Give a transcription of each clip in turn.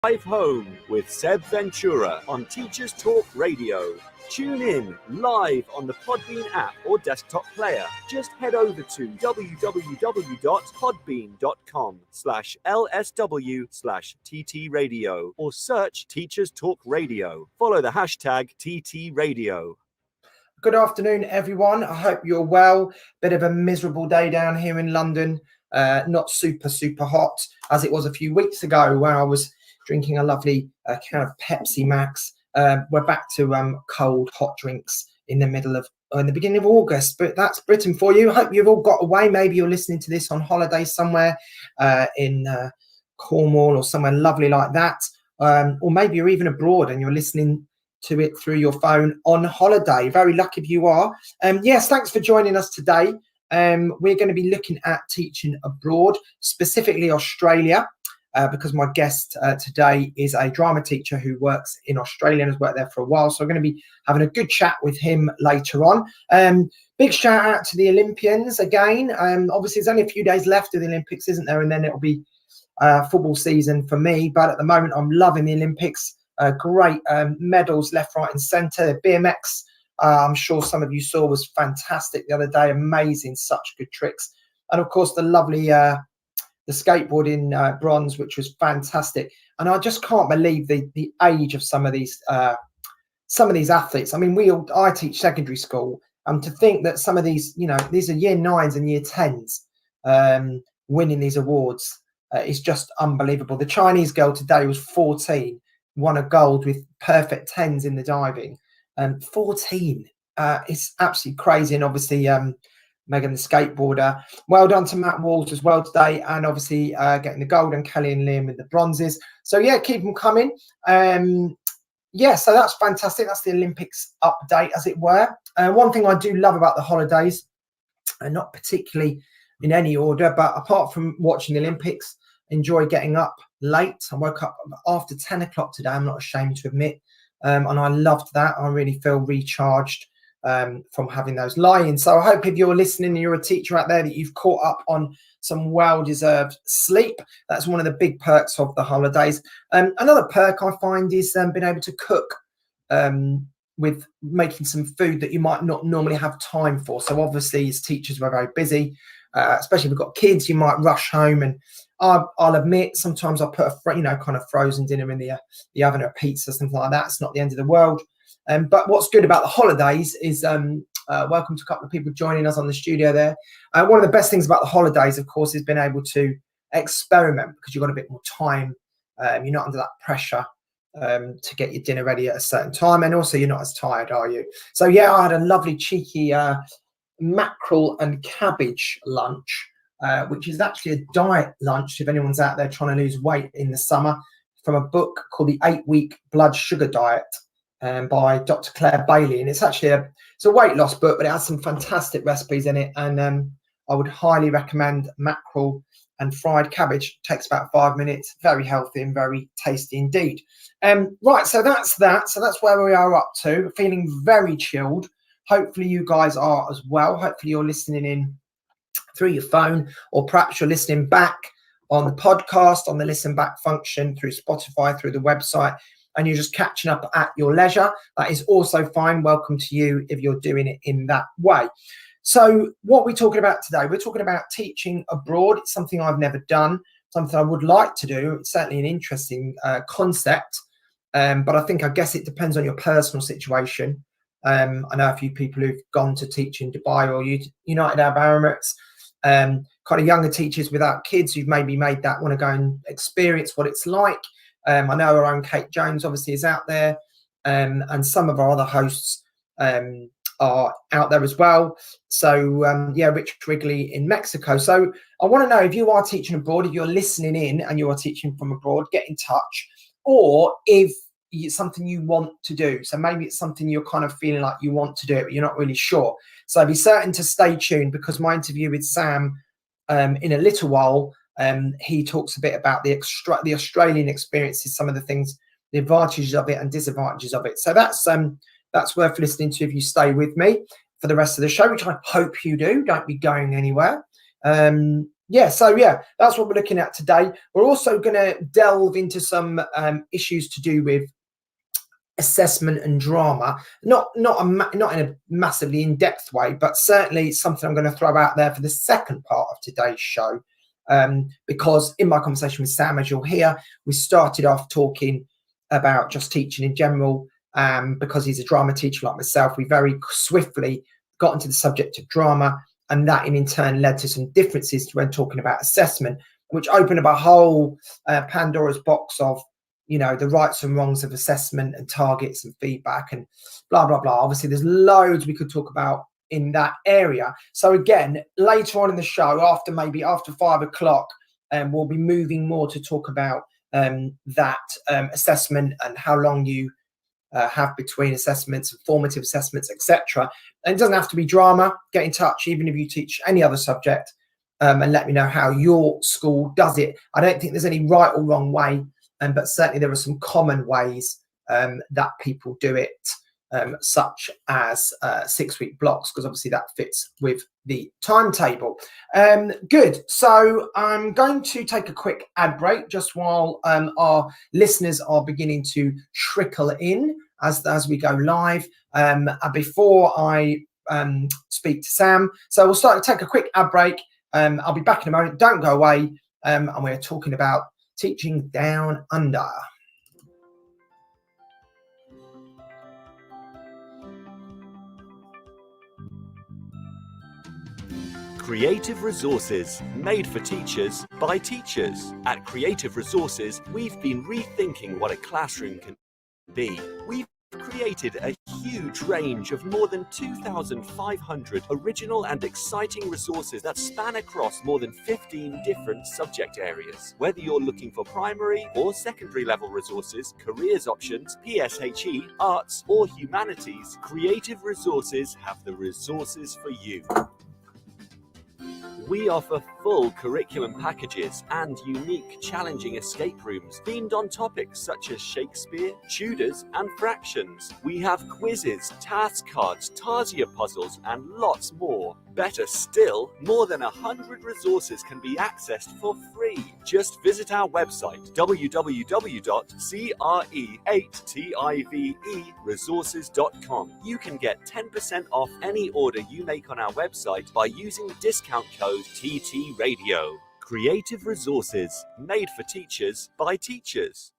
Drive Home with Seb Ventura on Teachers Talk Radio. Tune in live on the Podbean app or desktop player. Just head over to www.podbean.com/LSW/TT Radio or search Teachers Talk Radio. Follow the hashtag TT Radio. Good afternoon, everyone. I hope you're well. Bit of a miserable day down here in London. Not super hot as it was a few weeks ago where I was drinking a lovely can of Pepsi Max. We're back to cold hot drinks in the beginning of August, but that's Britain for you. I hope you've all got away. Maybe you're listening to this on holiday somewhere in Cornwall or somewhere lovely like that, or maybe you're even abroad and you're listening to it through your phone on holiday. Very lucky if you are. Yes, thanks for joining us today. We're going to be looking at teaching abroad, specifically Australia, because my guest today is a drama teacher who works in Australia and has worked there for a while. So we're going to be having a good chat with him later on. Big shout out to the Olympians again. Obviously, there's only a few days left of the Olympics, isn't there? And then it'll be football season for me. But at the moment, I'm loving the Olympics. Great medals left, right and centre. BMX, I'm sure some of you saw, was fantastic the other day. Amazing, such good tricks. And of course, the lovely the skateboarding bronze, which was fantastic. And I just can't believe the age of some of these athletes. I mean, I teach secondary school, to think that some of these, these are year 9s and year 10s winning these awards is just unbelievable. The Chinese girl today was 14. Won a gold with perfect 10s in the diving. 14. It's absolutely crazy. And obviously, Megan, the skateboarder. Well done to Matt Walls as well today. And obviously getting the gold, and Kelly and Liam with the bronzes. So, yeah, keep them coming. So that's fantastic. That's the Olympics update, as it were. One thing I do love about the holidays, and not particularly in any order, but apart from watching the Olympics, enjoy getting up late. I woke up after 10 o'clock today, I'm not ashamed to admit, and I loved that. I really feel recharged from having those lie-ins. So I hope if you're listening and you're a teacher out there that you've caught up on some well-deserved sleep. That's one of the big perks of the holidays. Another perk I find is being able to cook with making some food that you might not normally have time for. So obviously as teachers, we're very busy, especially if we've got kids. You might rush home, and I'll admit sometimes I put a kind of frozen dinner in the oven, or a pizza, something like that. It's not the end of the world. But what's good about the holidays is welcome to a couple of people joining us on the studio there. One of the best things about the holidays, of course, is being able to experiment, because you've got a bit more time. You're not under that pressure to get your dinner ready at a certain time, and also you're not as tired, are you? So yeah, I had a lovely cheeky mackerel and cabbage lunch, which is actually a diet lunch if anyone's out there trying to lose weight in the summer, from a book called The 8-Week Blood Sugar Diet by Dr. Claire Bailey. And it's actually a weight loss book, but it has some fantastic recipes in it. And I would highly recommend mackerel and fried cabbage. It takes about 5 minutes, very healthy and very tasty indeed. Right, so that's that. So that's where we are up to. Feeling very chilled. Hopefully you guys are as well. Hopefully you're listening in through your phone, or perhaps you're listening back on the podcast, on the listen back function through Spotify, through the website, and you're just catching up at your leisure. That is also fine. Welcome to you if you're doing it in that way. So what we're talking about today, we're talking about teaching abroad. It's something I've never done, something I would like to do. It's certainly an interesting concept, but I guess it depends on your personal situation. I know a few people who've gone to teach in Dubai or United Arab Emirates, kind of younger teachers without kids who've maybe made that, want to go and experience what it's like. I know our own Kate Jones obviously is out there, and some of our other hosts are out there as well. So Rich Wrigley in Mexico. So I want to know, if you are teaching abroad, if you're listening in and you are teaching from abroad, get in touch. Or if it's something you want to do, so maybe it's something you're kind of feeling like you want to do it, but you're not really sure. So be certain to stay tuned, because my interview with Sam in a little while, he talks a bit about the Australian experiences, some of the things, the advantages of it and disadvantages of it. So that's worth listening to if you stay with me for the rest of the show, which I hope you do. Don't be going anywhere. that's what we're looking at today. We're also going to delve into some issues to do with assessment and drama, not in a massively in-depth way, but certainly something I'm going to throw out there for the second part of today's show, because in my conversation with Sam, as you'll hear, we started off talking about just teaching in general, because he's a drama teacher like myself. We very swiftly got into the subject of drama, and that in turn led to some differences when talking about assessment, which opened up a whole Pandora's box of, you know, the rights and wrongs of assessment and targets and feedback and blah, blah, blah. Obviously, there's loads we could talk about in that area. So again, later on in the show, after 5 o'clock, we'll be moving more to talk about that assessment and how long you have between assessments, formative assessments, etc. And it doesn't have to be drama. Get in touch, even if you teach any other subject, and let me know how your school does it. I don't think there's any right or wrong way, but certainly there are some common ways that people do it, such as 6-week blocks, because obviously that fits with the timetable. Good. So I'm going to take a quick ad break just while our listeners are beginning to trickle in as we go live, before I speak to Sam. So we'll take a quick ad break. I'll be back in a moment. Don't go away. And we're talking about teaching down under. Creative Resources, made for teachers by teachers. At Creative Resources, we've been rethinking what a classroom can be. We've created a huge range of more than 2,500 original and exciting resources that span across more than 15 different subject areas. Whether you're looking for primary or secondary level resources, careers options, PSHE, arts or humanities, Creative Resources have the resources for you. We offer full curriculum packages and unique, challenging escape rooms themed on topics such as Shakespeare, Tudors, and fractions. We have quizzes, task cards, Tarsier puzzles, and lots more. Better still, more than 100 resources can be accessed for free. Just visit our website, www.cre8tiveresources.com. You can get 10% off any order you make on our website by using the discount code TT Radio. Creative Resources, made for teachers by teachers.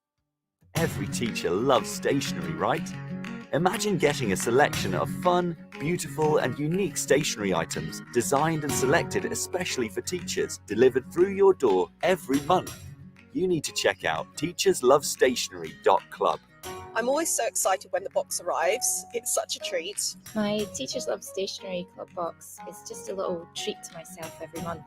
Every teacher loves stationery, right? Imagine getting a selection of fun, beautiful and unique stationery items designed and selected especially for teachers, delivered through your door every month. You need to check out teacherslovestationery.club. I'm always so excited when the box arrives. It's such a treat. My Teachers Love Stationery Club box is just a little treat to myself every month.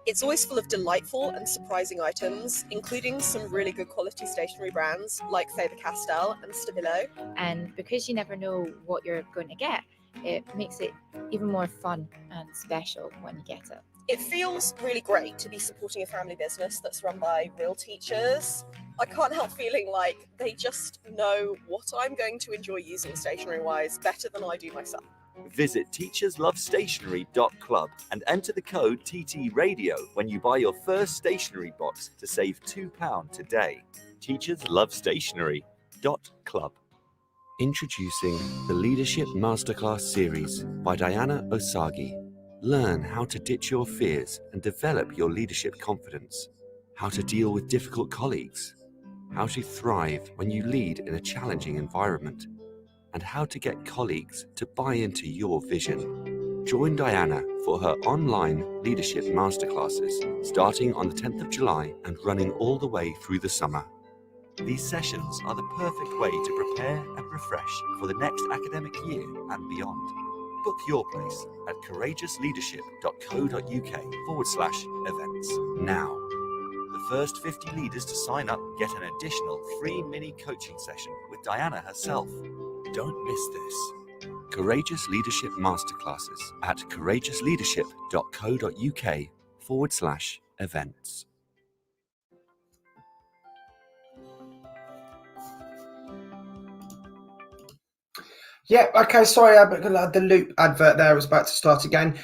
It's always full of delightful and surprising items, including some really good quality stationery brands like Faber-Castell and Stabilo. And because you never know what you're going to get, it makes it even more fun and special when you get it. It feels really great to be supporting a family business that's run by real teachers. I can't help feeling like they just know what I'm going to enjoy using stationery-wise better than I do myself. Visit teacherslovestationery.club and enter the code TT Radio when you buy your first stationery box to save £2 today. teacherslovestationery.club. Introducing the Leadership Masterclass series by Diana Osagi. Learn how to ditch your fears and develop your leadership confidence. How to deal with difficult colleagues. How to thrive when you lead in a challenging environment. And how to get colleagues to buy into your vision. Join Diana for her online leadership masterclasses starting on the 10th of July and running all the way through the summer. These sessions are the perfect way to prepare and refresh for the next academic year and beyond. Book your place at courageousleadership.co.uk/events now. The first 50 leaders to sign up get an additional free mini coaching session with Diana herself. Don't miss this. Courageous Leadership Masterclasses at courageousleadership.co.uk/events. Yeah, okay, sorry, the loop advert there was about to start again.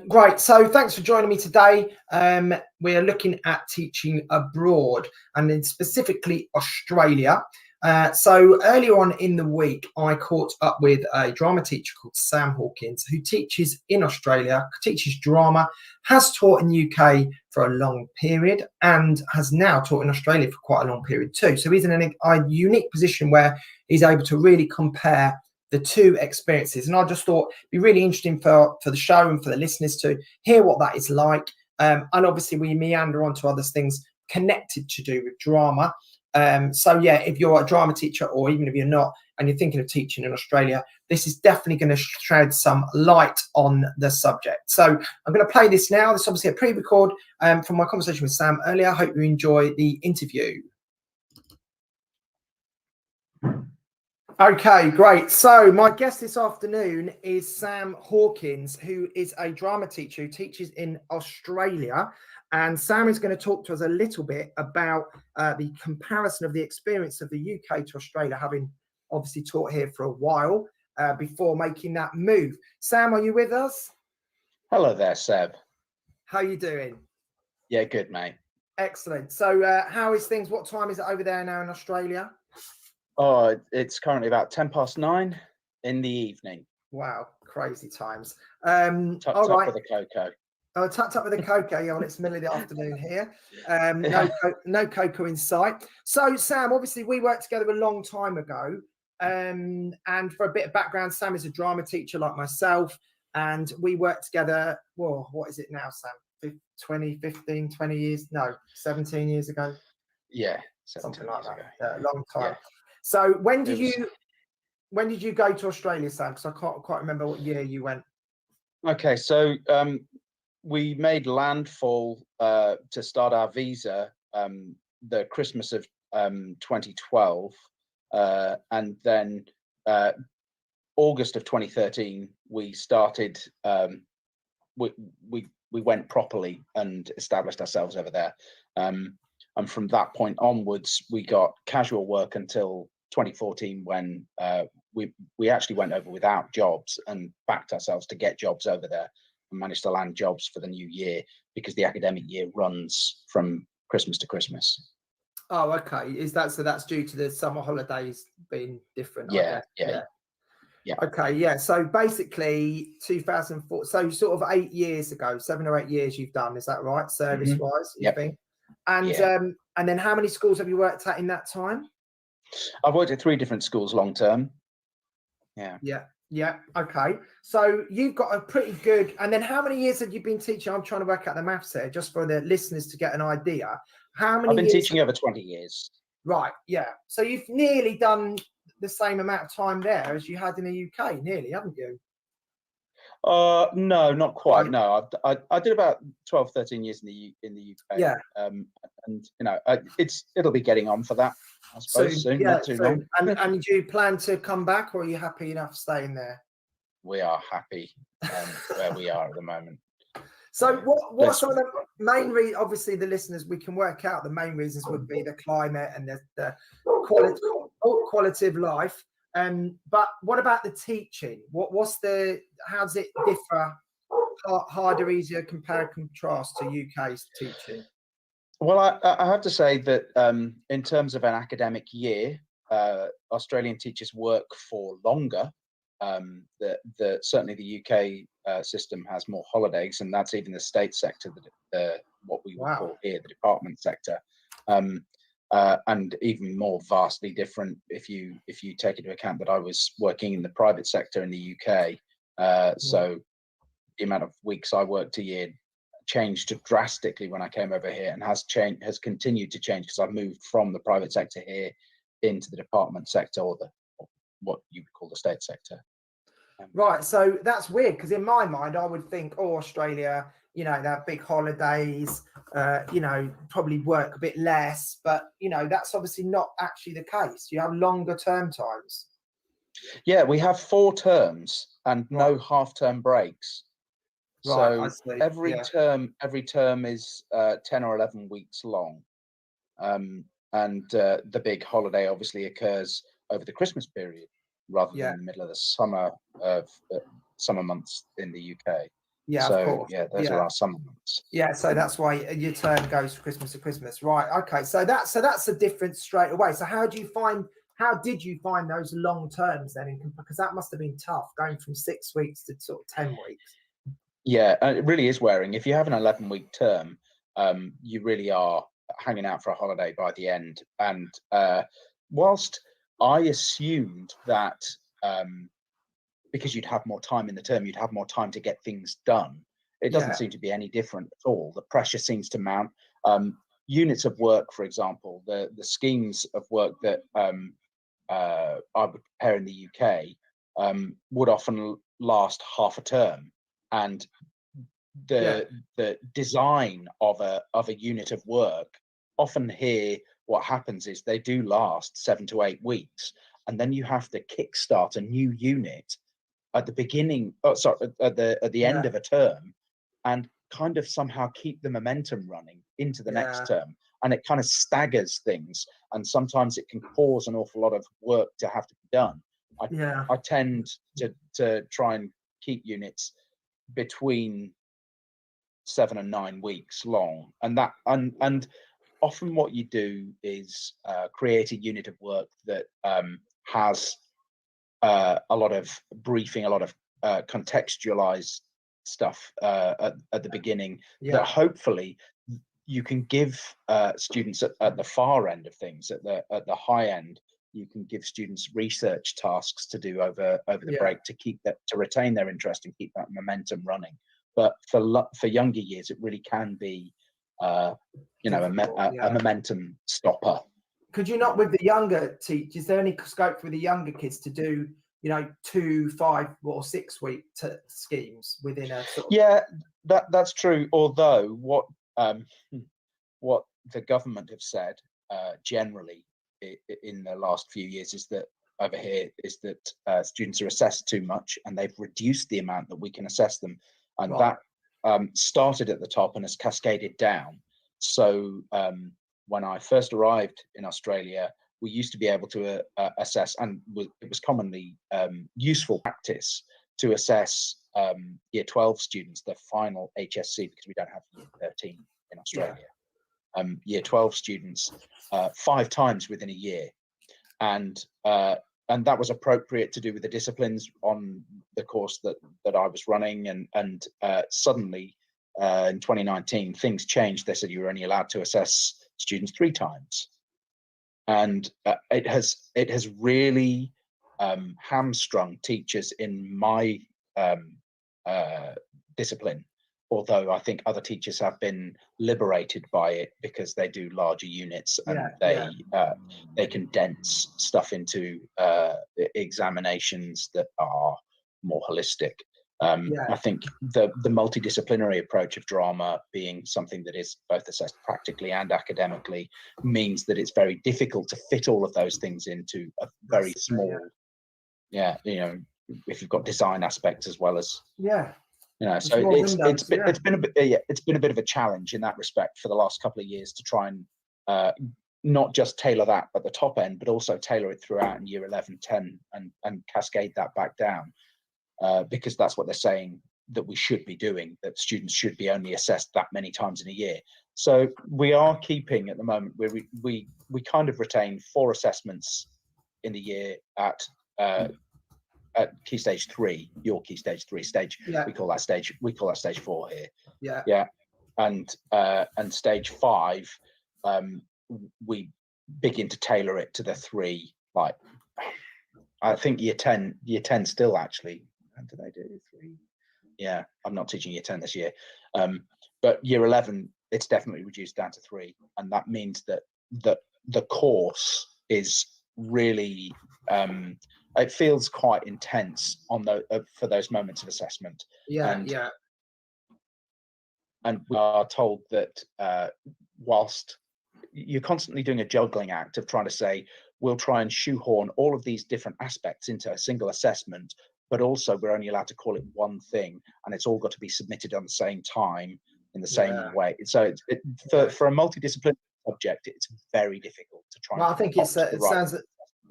Great, so thanks for joining me today. We're looking at teaching abroad and in specifically Australia. So earlier on in the week, I caught up with a drama teacher called Sam Hawkins, who teaches in Australia, teaches drama, has taught in the UK for a long period, and has now taught in Australia for quite a long period too. So he's in a unique position where he's able to really compare the two experiences. And I just thought it'd be really interesting for the show and for the listeners to hear what that is like. And obviously we meander onto other things connected to do with drama. So yeah, if you're a drama teacher, or even if you're not, and you're thinking of teaching in Australia, this is definitely going to shed some light on the subject. So I'm going to play this now. This is obviously a pre-record from my conversation with Sam earlier. I hope you enjoy the interview. Okay, great. So my guest this afternoon is Sam Hawkins, who is a drama teacher who teaches in Australia. And Sam is going to talk to us a little bit about the comparison of the experience of the UK to Australia, having obviously taught here for a while before making that move. Sam, are you with us? Hello there, Seb. How are you doing? Yeah, good, mate. Excellent. So how is things? What time is it over there now in Australia? Oh, it's currently about 9:10 in the evening. Wow, crazy times. Tucked all up right. with a cocoa. Oh, tucked up with a cocoa. Yeah, well, it's middle of the afternoon here. No cocoa in sight. So, Sam, obviously, we worked together a long time ago. And for a bit of background, Sam is a drama teacher like myself. And we worked together, well, what is it now, Sam? 15, 20 years? No, 17 years ago. Yeah, something like that. Ago. A long time. Yeah. So, when did you go to Australia, Sam? Because I can't quite remember what year you went. Okay, so we made landfall to start our visa the Christmas of 2012, and then August of 2013 we started. We went properly and established ourselves over there, and from that point onwards we got casual work until 2014 when we actually went over without jobs and backed ourselves to get jobs over there, and managed to land jobs for the new year because the academic year runs from Christmas to Christmas. Oh, okay. Is that so? That's due to the summer holidays being different. Yeah, I guess. Yeah. Okay, yeah. So basically, 2004. So sort of 8 years ago, 7 or 8 years you've done. Is that right, service-wise? You think? And and then how many schools have you worked at in that time? I've worked at 3 different schools long term. Yeah. Okay. So you've got a pretty good. And then how many years have you been teaching? I'm trying to work out the maths here, just for the listeners to get an idea. How many? I've been teaching over 20 years. Right. Yeah. So you've nearly done the same amount of time there as you had in the UK, nearly, haven't you? No, not quite. No, I did about 12, 13 years in the UK. Yeah. And you know, it'll be getting on for that, I suppose, soon, not too long. And do you plan to come back, or are you happy enough staying there? We are happy where we are at the moment. So what are some of the main reasons? Obviously, the listeners, we can work out the main reasons would be the climate and the quality of life. But what about the teaching? How does it differ? Harder, easier, compare, contrast to UK's teaching? Well, I have to say that in terms of an academic year, Australian teachers work for longer. Certainly the UK system has more holidays, and that's even the state sector, what we would call here the department sector, and even more vastly different if you take into account that I was working in the private sector in the UK. So the amount of weeks I worked a year changed drastically when I came over here, and has continued to change because I've moved from the private sector here into the department sector, or what you would call the state sector. Right, so that's weird because in my mind I would think, Australia, they have big holidays, probably work a bit less, but that's obviously not actually the case. You have longer term times. Yeah, we have 4 terms and no half-term breaks. Right, so every term is 10 or 11 weeks long, and the big holiday obviously occurs over the Christmas period, rather Yeah. than the middle of the summer months in the UK. Yeah, so of course. yeah, those are our summer months. Yeah, so that's why your term goes from Christmas to Christmas, right? Okay, so that's a difference straight away. So how did you find those long terms then? Because that must have been tough, going from 6 weeks to sort of 10 weeks. Yeah, it really is wearing. If you have an 11-week term, you really are hanging out for a holiday by the end. And whilst I assumed that because you'd have more time in the term, you'd have more time to get things done, it doesn't seem to be any different at all. The pressure seems to mount. Units of work, for example, the schemes of work that I would prepare in the UK would often last half a term, and the design of a unit of work, often here what happens is they do last 7 to 8 weeks, and then you have to kickstart a new unit at the beginning, at the end of a term, and kind of somehow keep the momentum running into the next term. And it kind of staggers things, and sometimes it can cause an awful lot of work to have to be done. I tend to try and keep units between 7 and 9 weeks long, and often what you do is create a unit of work that has a lot of briefing, a lot of contextualized stuff at the beginning, that hopefully you can give students at the far end of things, at the high end. You can give students research tasks to do over the break to retain their interest and keep that momentum running. But for younger years, it really can be a momentum stopper. Could you not, with the younger teachers, is there any scope for the younger kids to do 2, 5 or 6 week schemes within a sort of... Yeah, that's true. Although what the government have said generally in the last few years is that over here is that students are assessed too much, and they've reduced the amount that we can assess them, and that started at the top and has cascaded down. So when I first arrived in Australia, we used to be able to assess, and it was commonly useful practice to assess year 12 students, their final HSC, because we don't have year 13 in Australia. Year 12 students 5 times within a year, and that was appropriate to do with the disciplines on the course that I was running, and suddenly in 2019 things changed. They said you were only allowed to assess students 3 times, and it has really hamstrung teachers in my discipline. Although I think other teachers have been liberated by it because they do larger units, and they condense stuff into examinations that are more holistic. I think the multidisciplinary approach of drama being something that is both assessed practically and academically means that it's very difficult to fit all of those things into a very small, if you've got design aspects as well as so it's been a bit of a challenge in that respect for the last couple of years, to try and not just tailor that at the top end, but also tailor it throughout in year 11, 10, and cascade that back down, because that's what they're saying that we should be doing, that students should be only assessed that many times in a year. So we are keeping, at the moment, where we kind of retain 4 assessments in the year at key stage 3, your key stage 3 stage. We call that stage 4 here. And stage 5, we begin to tailor it to the 3. Like, I think year 10 still actually. When do they do 3? Yeah, I'm not teaching year 10 this year, but year 11 it's definitely reduced down to 3, and that means that the course is really it feels quite intense on for those moments of assessment. And we are told that whilst you're constantly doing a juggling act of trying to say, we'll try and shoehorn all of these different aspects into a single assessment, but also we're only allowed to call it one thing, and it's all got to be submitted on the same time in the same way. So for a multidisciplinary subject, it's very difficult to try. Well, I think it sounds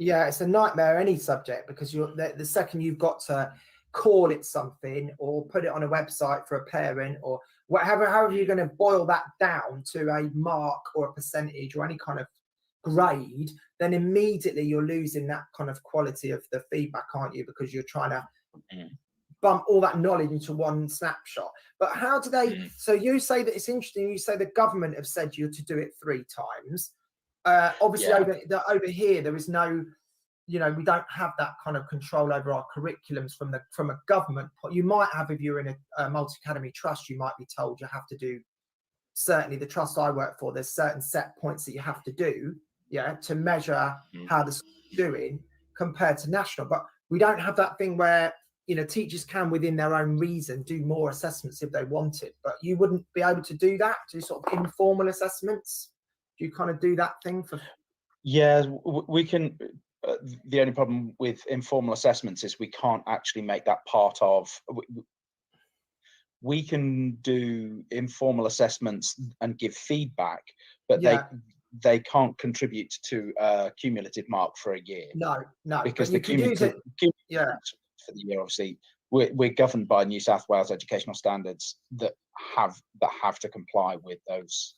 Yeah, it's a nightmare, any subject, because you're the second you've got to call it something or put it on a website for a parent or whatever, however you're going to boil that down to a mark or a percentage or any kind of grade, then immediately you're losing that kind of quality of the feedback, aren't you? Because you're trying to bump all that knowledge into one snapshot. But how do they, so you say that it's interesting, you say the government have said you to do it 3 times. Obviously over here there is no, you know, we don't have that kind of control over our curriculums from a government point. You might have, if you're in a multi-academy trust, you might be told you have to do, certainly the trust I work for, there's certain set points that you have to do, to measure how the school's doing compared to national. But we don't have that thing where, you know, teachers can, within their own reason, do more assessments if they wanted, but you wouldn't be able to do that, do sort of informal assessments. Do you kind of do that thing for? Yeah, we can. The only problem with informal assessments is we can't actually make that part of. We can do informal assessments and give feedback, but they can't contribute to a cumulative mark for a year. No, because the cumulative for the year, obviously, we're governed by New South Wales educational standards that have to comply with those.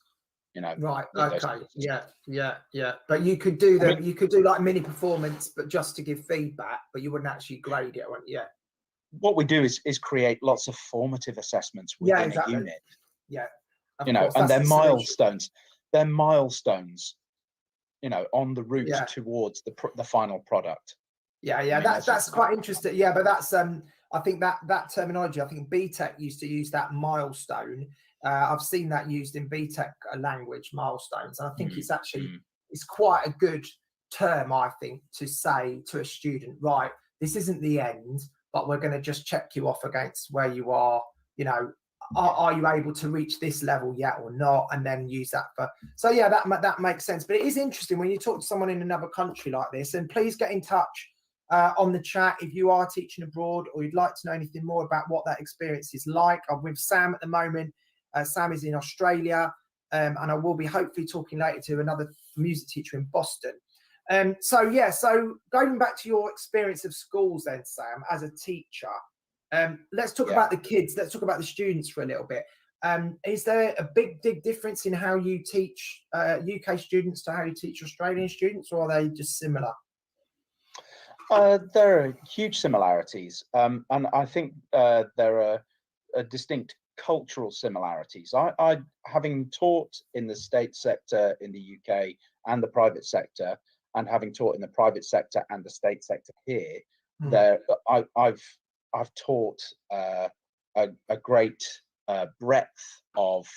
You know, right? Okay, yeah. But you could do them. You could do like mini performance, but just to give feedback, but you wouldn't actually grade it. Yeah. What we do is create lots of formative assessments within a unit. Yeah. You know, and they're milestones. They're milestones. You know, on the route towards the final product. Yeah. That's quite interesting. Yeah, but that's I think that terminology. I think BTEC used to use that milestone. I've seen that used in BTEC language, milestones, and I think it's actually it's quite a good term, I think, to say to a student, right, this isn't the end, but we're going to just check you off against where you are. You know, are you able to reach this level yet or not, and then use that for. So yeah, that makes sense. But it is interesting when you talk to someone in another country like this, and please get in touch on the chat if you are teaching abroad or you'd like to know anything more about what that experience is like. I'm with Sam at the moment. Sam is in Australia, and I will be hopefully talking later to another music teacher in Boston. So going back to your experience of schools then, Sam, as a teacher, let's talk about the kids. Let's talk about the students for a little bit. Is there a big difference in how you teach UK students to how you teach Australian students, or are they just similar? There are huge similarities, and I think there are distinct cultural similarities. I having taught in the state sector in the UK and the private sector, and having taught in the private sector and the state sector here, I've taught a great breadth of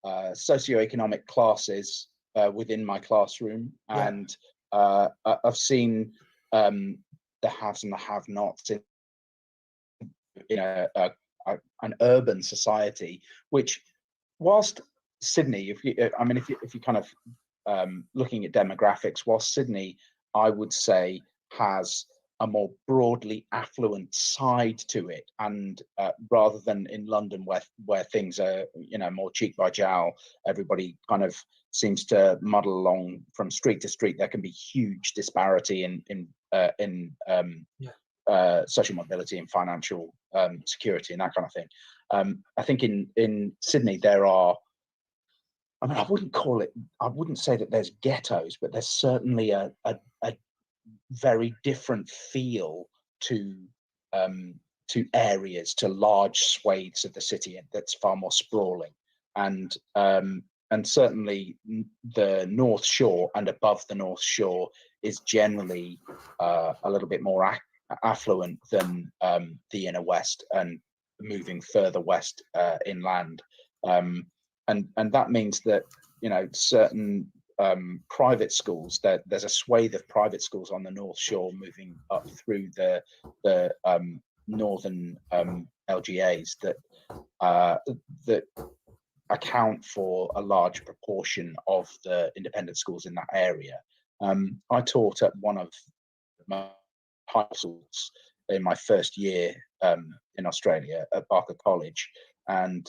socioeconomic classes within my classroom, and I've seen the haves and the have-nots in an urban society, which, whilst Sydney, if you kind of looking at demographics, whilst Sydney, I would say, has a more broadly affluent side to it, and rather than in London where things are, you know, more cheek by jowl, everybody kind of seems to muddle along from street to street. There can be huge disparity in social mobility and financial security and that kind of thing. I think in Sydney there are, I mean, I wouldn't say that there's ghettos, but there's certainly a very different feel to areas, to large swathes of the city that's far more sprawling, and certainly the North Shore and above the North Shore is generally a little bit more affluent than the inner west, and moving further west inland, and that means that, you know, certain private schools, there's a swathe of private schools on the North Shore moving up through the northern LGAs that account for a large proportion of the independent schools in that area. I taught at one of my high schools in my first year in Australia at Barker College, and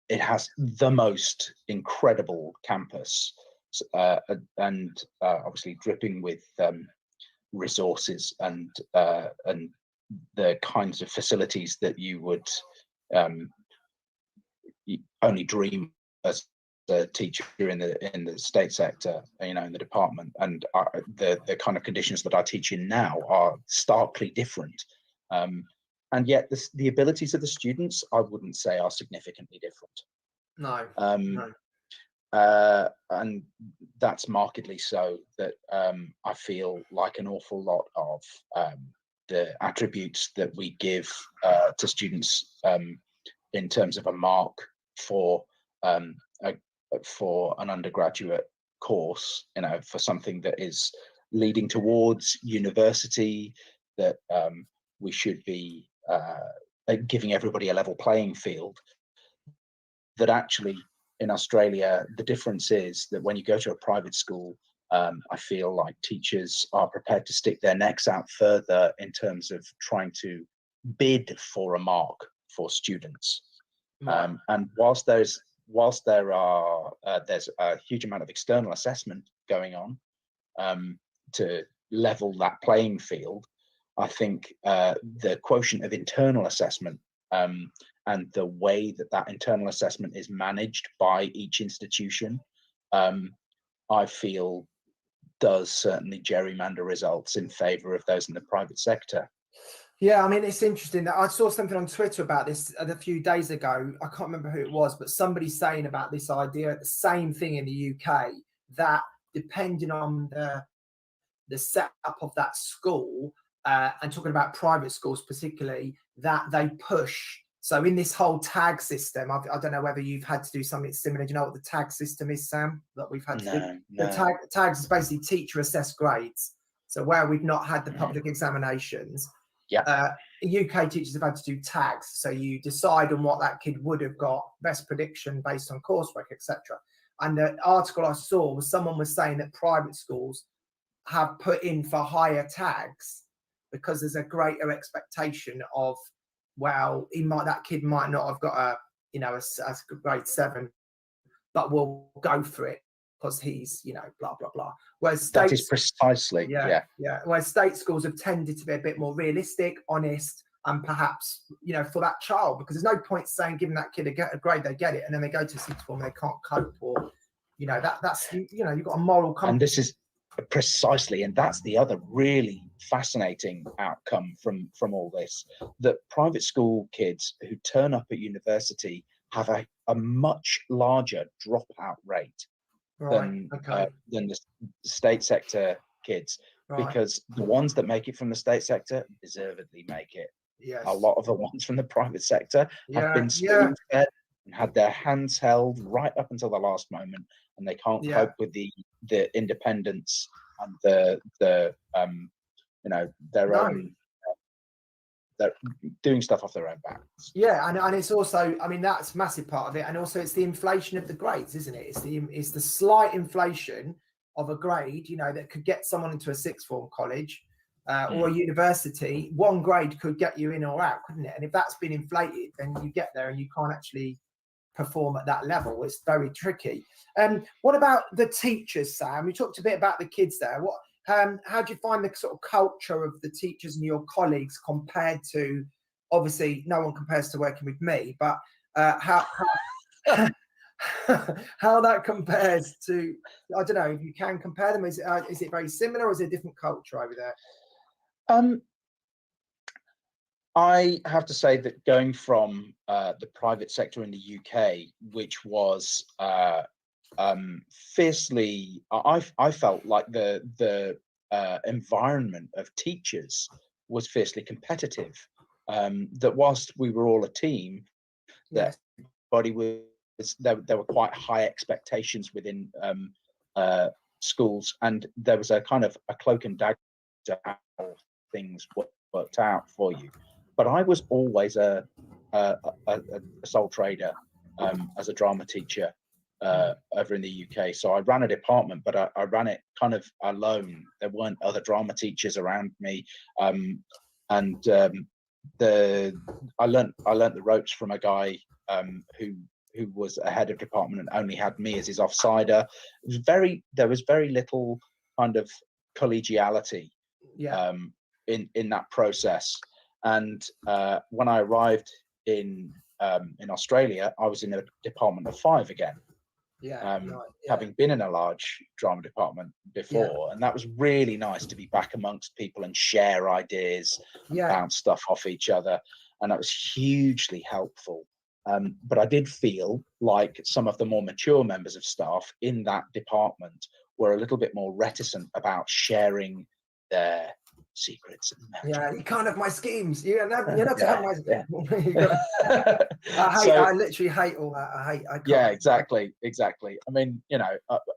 it has the most incredible campus obviously dripping with resources and the kinds of facilities that you would only dream as a teacher in the state sector, in the department. And the kind of conditions that I teach in now are starkly different. And yet the abilities of the students, I wouldn't say are significantly different. No. And that's markedly so that I feel like an awful lot of the attributes that we give to students in terms of a mark for an undergraduate course, for something that is leading towards university, that we should be giving everybody a level playing field, that actually in Australia, the difference is that when you go to a private school, I feel like teachers are prepared to stick their necks out further in terms of trying to bid for a mark for students. And whilst there's a huge amount of external assessment going on to level that playing field, I think the quotient of internal assessment and the way that internal assessment is managed by each institution, I feel does certainly gerrymander results in favour of those in the private sector. Yeah, I mean, it's interesting that I saw something on Twitter about this a few days ago. I can't remember who it was, but somebody saying about this idea, the same thing in the UK, that depending on the setup of that school, and talking about private schools particularly, that they push. So in this whole tag system, I don't know whether you've had to do something similar. Do you know what the tag system is, Sam, that we've had to do? No. The tags is basically teacher assessed grades. So where we've not had the public examinations, UK teachers have had to do tags. So you decide on what that kid would have got, best prediction based on coursework, etc. And the article I saw was someone was saying that private schools have put in for higher tags because there's a greater expectation of, well, that kid might not have got a grade 7, but we'll go for it because he's, blah, blah, blah. Whereas that is precisely, whereas state schools have tended to be a bit more realistic, honest, and perhaps, for that child, because there's no point saying giving that kid a grade, they get it, and then they go to sixth form, they can't cope, or, that's, you've got a moral compass. And this is precisely, and that's the other really fascinating outcome from all this, that private school kids who turn up at university have a much larger dropout rate than the state sector kids, because the ones that make it from the state sector deservedly make it. Yes. A lot of the ones from the private sector have been spoon-fed and had their hands held right up until the last moment, and they can't cope with the independence and their own. They're doing stuff off their own backs. Yeah, and it's also, I mean, that's a massive part of it, and also it's the inflation of the grades, isn't it? It's the slight inflation of a grade, that could get someone into a sixth form college or a university. One grade could get you in or out, couldn't it? And if that's been inflated, then you get there and you can't actually perform at that level. It's very tricky. What about the teachers, Sam? You talked a bit about the kids there. How do you find the sort of culture of the teachers and your colleagues compared to, obviously no one compares to working with me, but how that compares to, I don't know if you can compare them. Is it very similar, or is it a different culture over there? I have to say that going from the private sector in the UK, which was fiercely, I felt like the environment of teachers was fiercely competitive. That whilst we were all a team, that everybody was there were quite high expectations within schools, and there was a kind of a cloak and dagger to how things worked out for you. But I was always a sole trader as a drama teacher over in the UK. So I ran a department, but I ran it kind of alone. There weren't other drama teachers around me, and I learnt the ropes from a guy who who was a head of department and only had me as his offsider. There was very little kind of collegiality in that process. And when I arrived in Australia, I was in a department of 5 again. Having been in a large drama department before, and that was really nice to be back amongst people and share ideas and bounce stuff off each other, and that was hugely helpful. But I did feel like some of the more mature members of staff in that department were a little bit more reticent about sharing their secrets. You can't have my schemes. You're not to have my schemes. I literally hate all that. I can't. Exactly. I mean,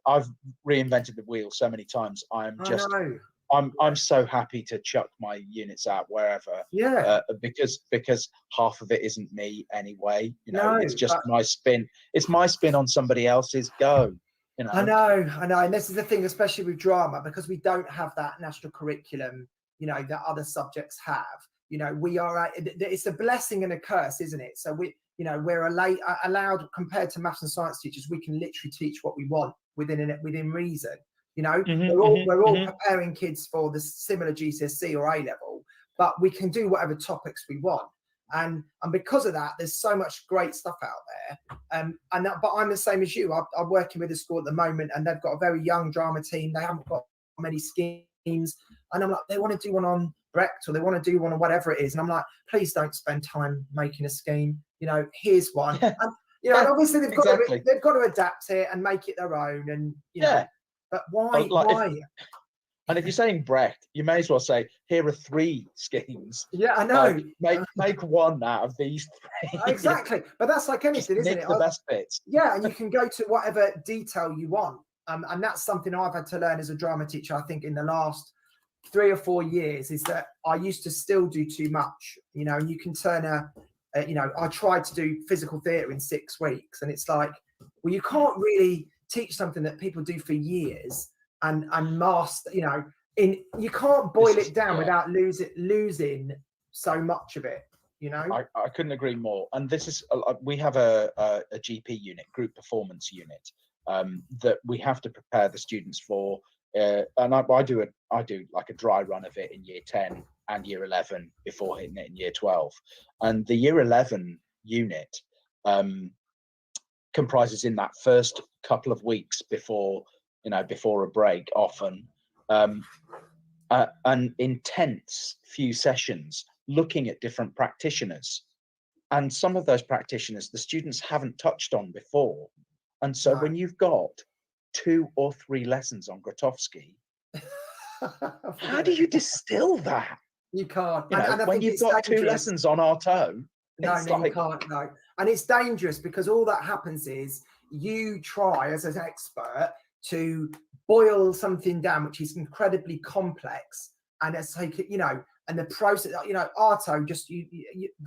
I've reinvented the wheel so many times. I'm so happy to chuck my units out wherever. Because half of it isn't me anyway. It's just my spin. It's my spin on somebody else's go. I know. And this is the thing, especially with drama, because we don't have that national curriculum, that other subjects have. We are. It's a blessing and a curse, isn't it? So we're allowed, compared to maths and science teachers, we can literally teach what we want within reason. We're all preparing kids for the similar GCSE or A level, but we can do whatever topics we want. And because of that, there's so much great stuff out there. But I'm the same as you. I'm working with a school at the moment, and they've got a very young drama team. They haven't got many schemes, and I'm like, they want to do one on Brecht, or they want to do one on whatever it is, and I'm like, please don't spend time making a scheme. Here's one. And obviously they've got to adapt it and make it their own. And but why? And if you're saying Brecht, you may as well say, here are 3 schemes. Yeah, I know. Make one out of these 3. Exactly. But that's like anything, isn't it? The best bits. Yeah, and you can go to whatever detail you want. And that's something I've had to learn as a drama teacher, I think, in the last 3 or 4 years, is that I used to still do too much. And you can turn I tried to do physical theatre in 6 weeks, and it's like, well, you can't really teach something that people do for years and master, you can't boil it down without losing so much of it, I couldn't agree more. And this is, we have a GP unit, group performance unit, that we have to prepare the students for, and I do like a dry run of it in year 10 and year 11 before hitting it in year 12. And the year 11 unit comprises, in that first couple of weeks before a break, often an intense few sessions looking at different practitioners, and some of those practitioners the students haven't touched on before. And so when you've got 2 or 3 lessons on Grotowski, how do you distill that? You can't. When you've got dangerous. 2 lessons on Artaud, you can't. No, and it's dangerous, because all that happens is you try as an expert to boil something down which is incredibly complex, and it's like, and the process, Artaud, just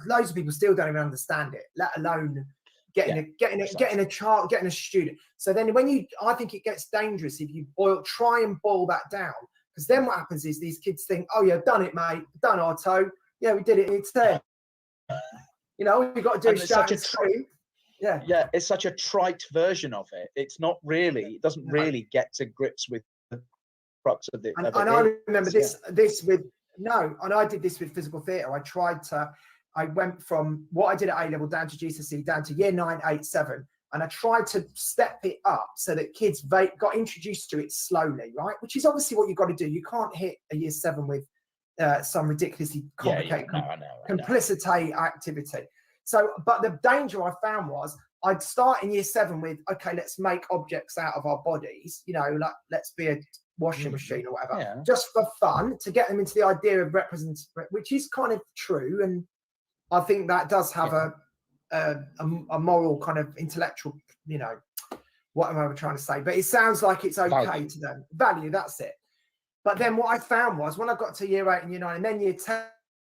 loads of people still don't even understand it, let alone getting a student. So then I think it gets dangerous if you try and boil that down, because then what happens is these kids think, oh yeah, done it, mate, done Artaud, yeah, we did it, it's there. All you got to do is shout and scream. Yeah, it's such a trite version of it. It's not really. It doesn't really get to grips with the crux of it. And I remember this with and I did this with physical theatre. I went from what I did at A level down to GCSE, down to year 9, 8, 7, and I tried to step it up so that kids got introduced to it slowly, right? Which is obviously what you've got to do. You can't hit a year 7 with some ridiculously complicated complicity activity. So, but the danger I found was I'd start in year 7 with, okay, let's make objects out of our bodies, like let's be a washing machine or whatever, just for fun, to get them into the idea of representation, which is kind of true. And I think that does have a moral kind of intellectual, what am I trying to say? But it sounds like it's okay to them. Value, that's it. But then what I found was, when I got to year 8 and year 9 and then year 10,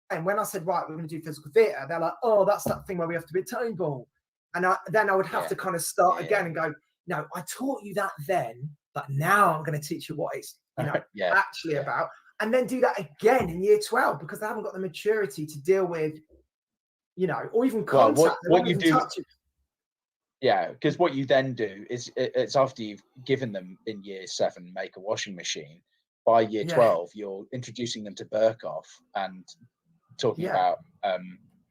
and when I said, right, we're going to do physical theatre, they're like, oh, that's that thing where we have to be a table. And then I would have to kind of start again and go, no, I taught you that then, but now I'm going to teach you what it's actually about. And then do that again in year 12, because they haven't got the maturity to deal with, or even contact. Yeah, because what you then do is it's after you've given them in year 7 make a washing machine. By year Yeah. 12, you're introducing them to Berkoff and talking Yeah. about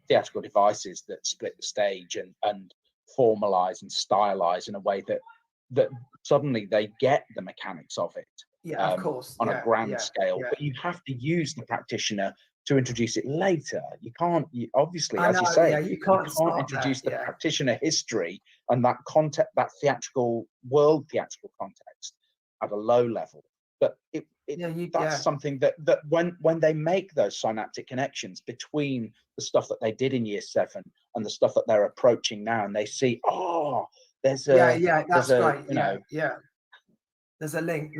theatrical devices that split the stage and formalize and stylize in a way that suddenly they get the mechanics of it. Yeah, of course. On Yeah, a grand yeah, scale, yeah. but you have to use the practitioner to introduce it later. You can't, obviously, I as you know, say, yeah, you you can't can't start introduce there, the yeah. practitioner history and that context, that theatrical world, theatrical context at a low level. But that's something that when they make those synaptic connections between the stuff that they did in year 7 and the stuff that they're approaching now, and they see, oh, there's a that's great. you know, yeah. There's a link.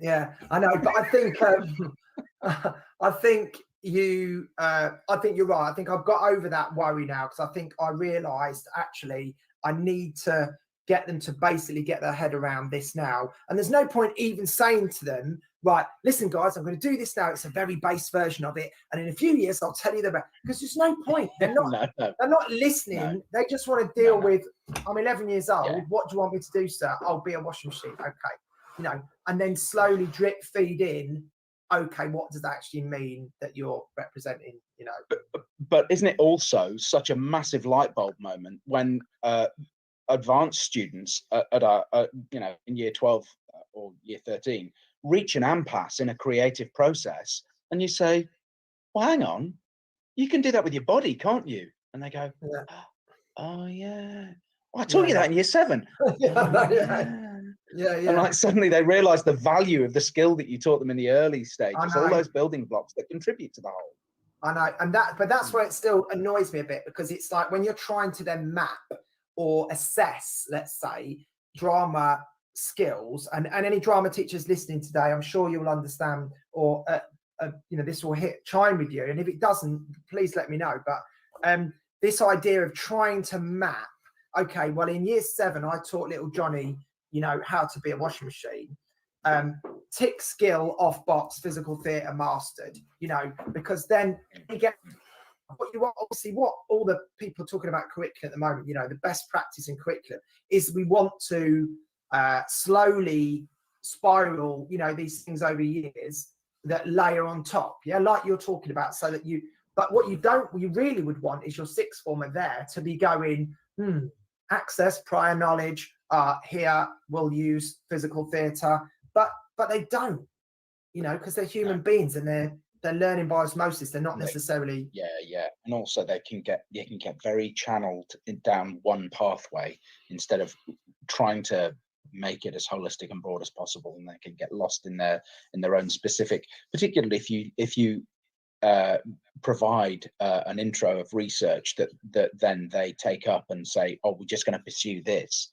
Yeah, I know, but I think I think you're right. I think I've got over that worry now, because I think I realised actually I need to get them to basically get their head around this now. And there's no point even saying to them, right, listen, guys, I'm going to do this now. It's a very base version of it, and in a few years I'll tell you the rest. Because there's no point. They're not. They're not listening. No. They just want to deal with. I'm 11 years old. Yeah. What do you want me to do, sir? I'll be a washing machine. Okay. You know, and then slowly drip feed in, okay, what does that actually mean that you're representing, you know? But isn't it also such a massive light bulb moment when advanced students you know, in year 12 or year 13 reach an impasse in a creative process, and you say, well, hang on, you can do that with your body, can't you? And they go, oh yeah, well, I taught you that in year 7. Yeah. And like suddenly they realize the value of the skill that you taught them in the early stages, all those building blocks that contribute to the whole. I know, but that's where it still annoys me a bit, because it's like when you're trying to then map or assess, let's say, drama skills, and any drama teachers listening today, I'm sure you'll understand, or you know, this will chime with you, and if it doesn't, please let me know. But this idea of trying to map, okay, well, in year 7 I taught little Johnny, you know, how to be a washing machine. Tick skill off box, physical theatre mastered, you know, because then you get what you want. Obviously, what all the people talking about curriculum at the moment, you know, the best practice in curriculum is we want to slowly spiral, you know, these things over years that layer on top, like you're talking about, so that you. But what you really would want is your sixth former there to be going, access prior knowledge. Here we'll use physical theatre, but they don't, you know, because they're human beings and they're learning by osmosis. They're not necessarily. Yeah, and also they can get very channeled down one pathway instead of trying to make it as holistic and broad as possible, and they can get lost in their own specific. Particularly if you provide an intro of research that then they take up and say, oh, we're just going to pursue this.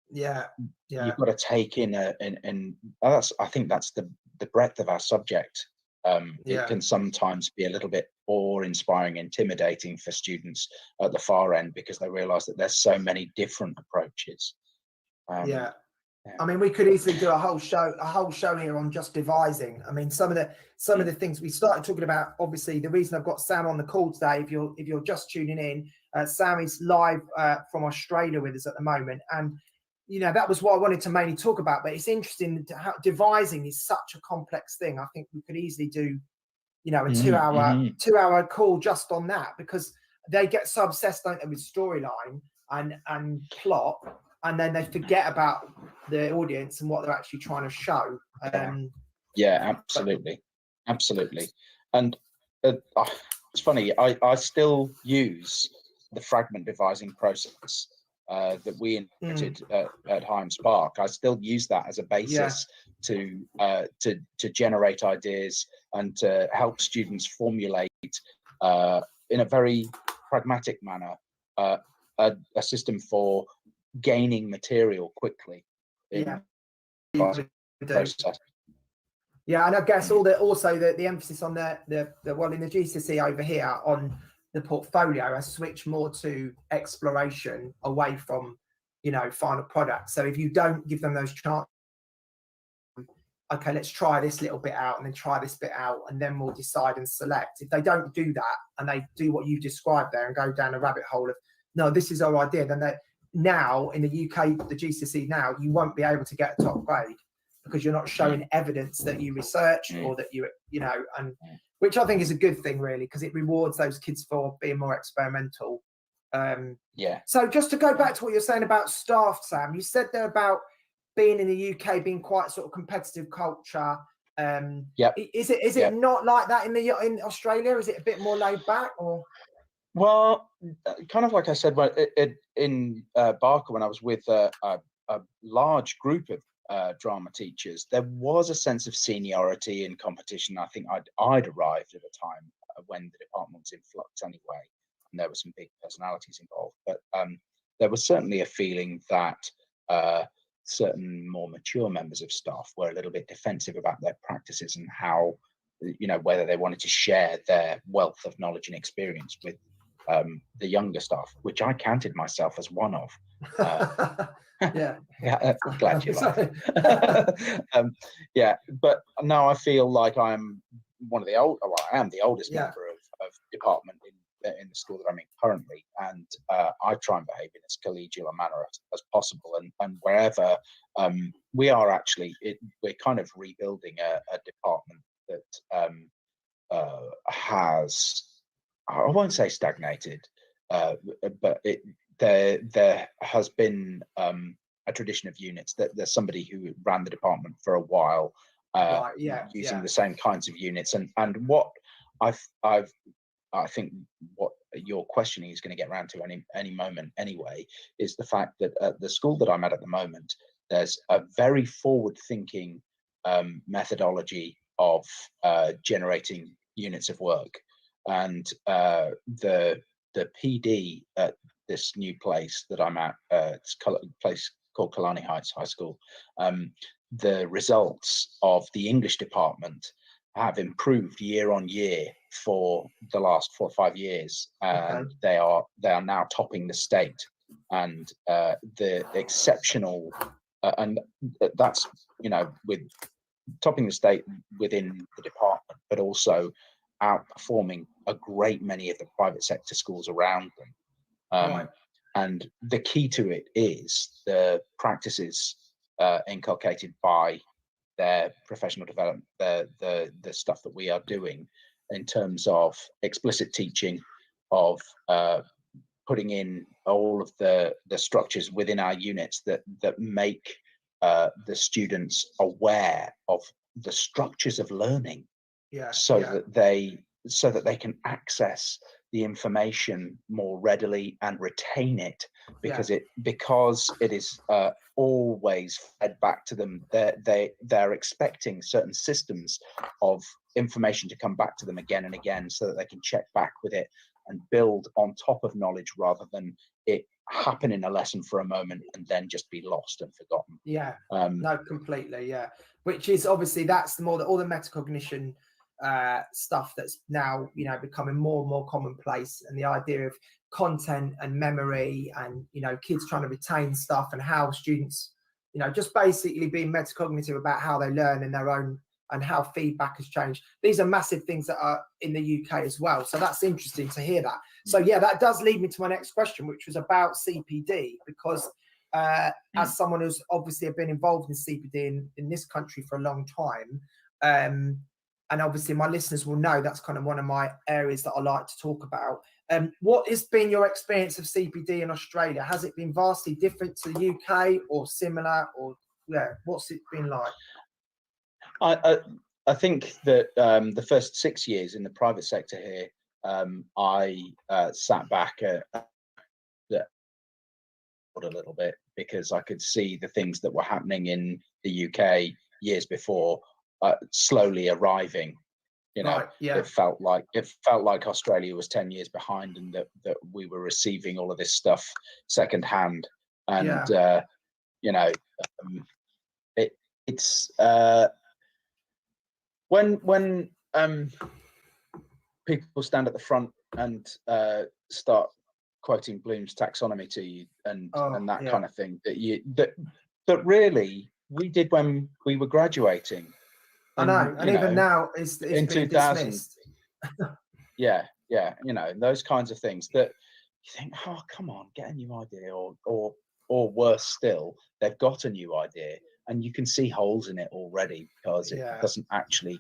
You've got to take in and I think that's the breadth of our subject. It can sometimes be a little bit awe-inspiring, intimidating for students at the far end, because they realize that there's so many different approaches. I mean, we could easily do a whole show here on just devising. I mean, some of the things we started talking about. Obviously, the reason I've got Sam on the call today, if you're just tuning in, Sam is live from Australia with us at the moment, and you know, that was what I wanted to mainly talk about. But it's interesting how devising is such a complex thing. I think we could easily do, you know, a 2-hour call just on that, because they get so obsessed, don't they, with storyline and plot, and then they forget about the audience and what they're actually trying to show. Absolutely. And it's funny, I still use the fragment devising process that we invented at Himes Park. I still use that as a basis to generate ideas and to help students formulate in a very pragmatic manner a system for gaining material quickly. Process. Yeah, and I guess also the emphasis on the in the GCSE over here on the portfolio has switched more to exploration away from, you know, final product. So if you don't give them those chances, okay, let's try this little bit out and then try this bit out, and then we'll decide and select. If they don't do that and they do what you described there and go down a rabbit hole of, no, this is our idea, then now in the UK, the GCSE now, you won't be able to get a top grade because you're not showing evidence that you researched or that you know, and which I think is a good thing really, because it rewards those kids for being more experimental. So just to go back to what you're saying about staff, Sam, you said there about being in the UK being quite sort of competitive culture. Is it not like that in Australia? Is it a bit more laid back, or? Well, kind of like I said, in Barker, when I was with a large group of drama teachers, there was a sense of seniority and competition. I think I'd arrived at a time when the department was in flux anyway, and there were some big personalities involved. But there was certainly a feeling that certain more mature members of staff were a little bit defensive about their practices and how, you know, whether they wanted to share their wealth of knowledge and experience with the younger staff, which I counted myself as one of. Yeah, glad you like. But now I feel like I'm one of the I am the oldest member of department in the school that I'm in currently, and I try and behave in as collegial a manner as possible. And wherever we are actually, we're kind of rebuilding a department that has, I won't say stagnated, but there has been a tradition of units that there's somebody who ran the department for a while, using the same kinds of units. And what I think what your questioning is going to get around to any moment anyway, is the fact that at the school that I'm at the moment, there's a very forward-thinking methodology of generating units of work. And the PD at this new place that I'm at, it's a place called Killarney Heights High School, the results of the English department have improved year on year for the last 4 or 5 years, and they are now topping the state. And the exceptional, and that's, you know, with topping the state within the department, but also outperforming a great many of the private sector schools around them. And the key to it is the practices inculcated by their professional development, the stuff that we are doing in terms of explicit teaching, of putting in all of the structures within our units that make the students aware of the structures of learning, so that they can access the information more readily and retain it, because it is always fed back to them. They're expecting certain systems of information to come back to them again and again, so that they can check back with it and build on top of knowledge, rather than it happen in a lesson for a moment and then just be lost and forgotten. No, completely. Which is obviously, that's the more all the metacognition stuff that's now, you know, becoming more and more commonplace, and the idea of content and memory, and, you know, kids trying to retain stuff, and how students, you know, just basically being metacognitive about how they learn in their own, and how feedback has changed. These are massive things that are in the UK as well, so that's interesting to hear that. So yeah, that does lead me to my next question, which was about CPD, because as someone who's obviously been involved in CPD in this country for a long time, and obviously my listeners will know that's kind of one of my areas that I like to talk about. What has been your experience of CPD in Australia? Has it been vastly different to the UK, or similar, or what's it been like? I think that the first 6 years in the private sector here, I sat back a little bit, because I could see the things that were happening in the UK years before slowly arriving. You know, it felt like Australia was 10 years behind, and that we were receiving all of this stuff secondhand. And you know, it's when people stand at the front and start quoting Bloom's taxonomy to you, and that kind of thing, that really we did when we were graduating. I know, and even now it's in 2000. Dismissed. You know, those kinds of things that you think, oh, come on, get a new idea, or or worse still, they've got a new idea and you can see holes in it already because it doesn't actually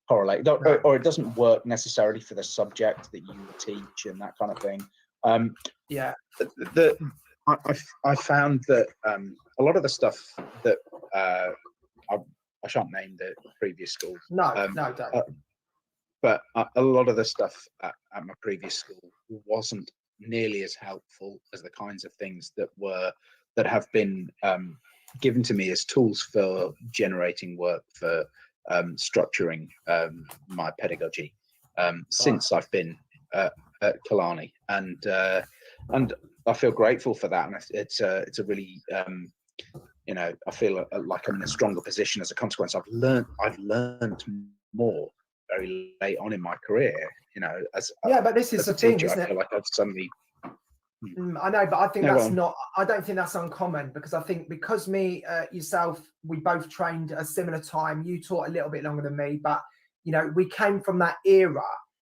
correlate, or it doesn't work necessarily for the subject that you teach and that kind of thing. I found that a lot of the stuff that I shan't name the previous schools. No, don't. But a lot of the stuff at my previous school wasn't nearly as helpful as the kinds of things that have been given to me as tools for generating work for structuring my pedagogy since I've been at Killarney, and I feel grateful for that, and it's a really I feel like I'm in a stronger position as a consequence. I've learned more very late on in my career, but this is the thing, isn't it? I feel like I've suddenly I know, but I think I don't think that's uncommon, because I think because me, yourself, we both trained at a similar time. You taught a little bit longer than me, but we came from that era,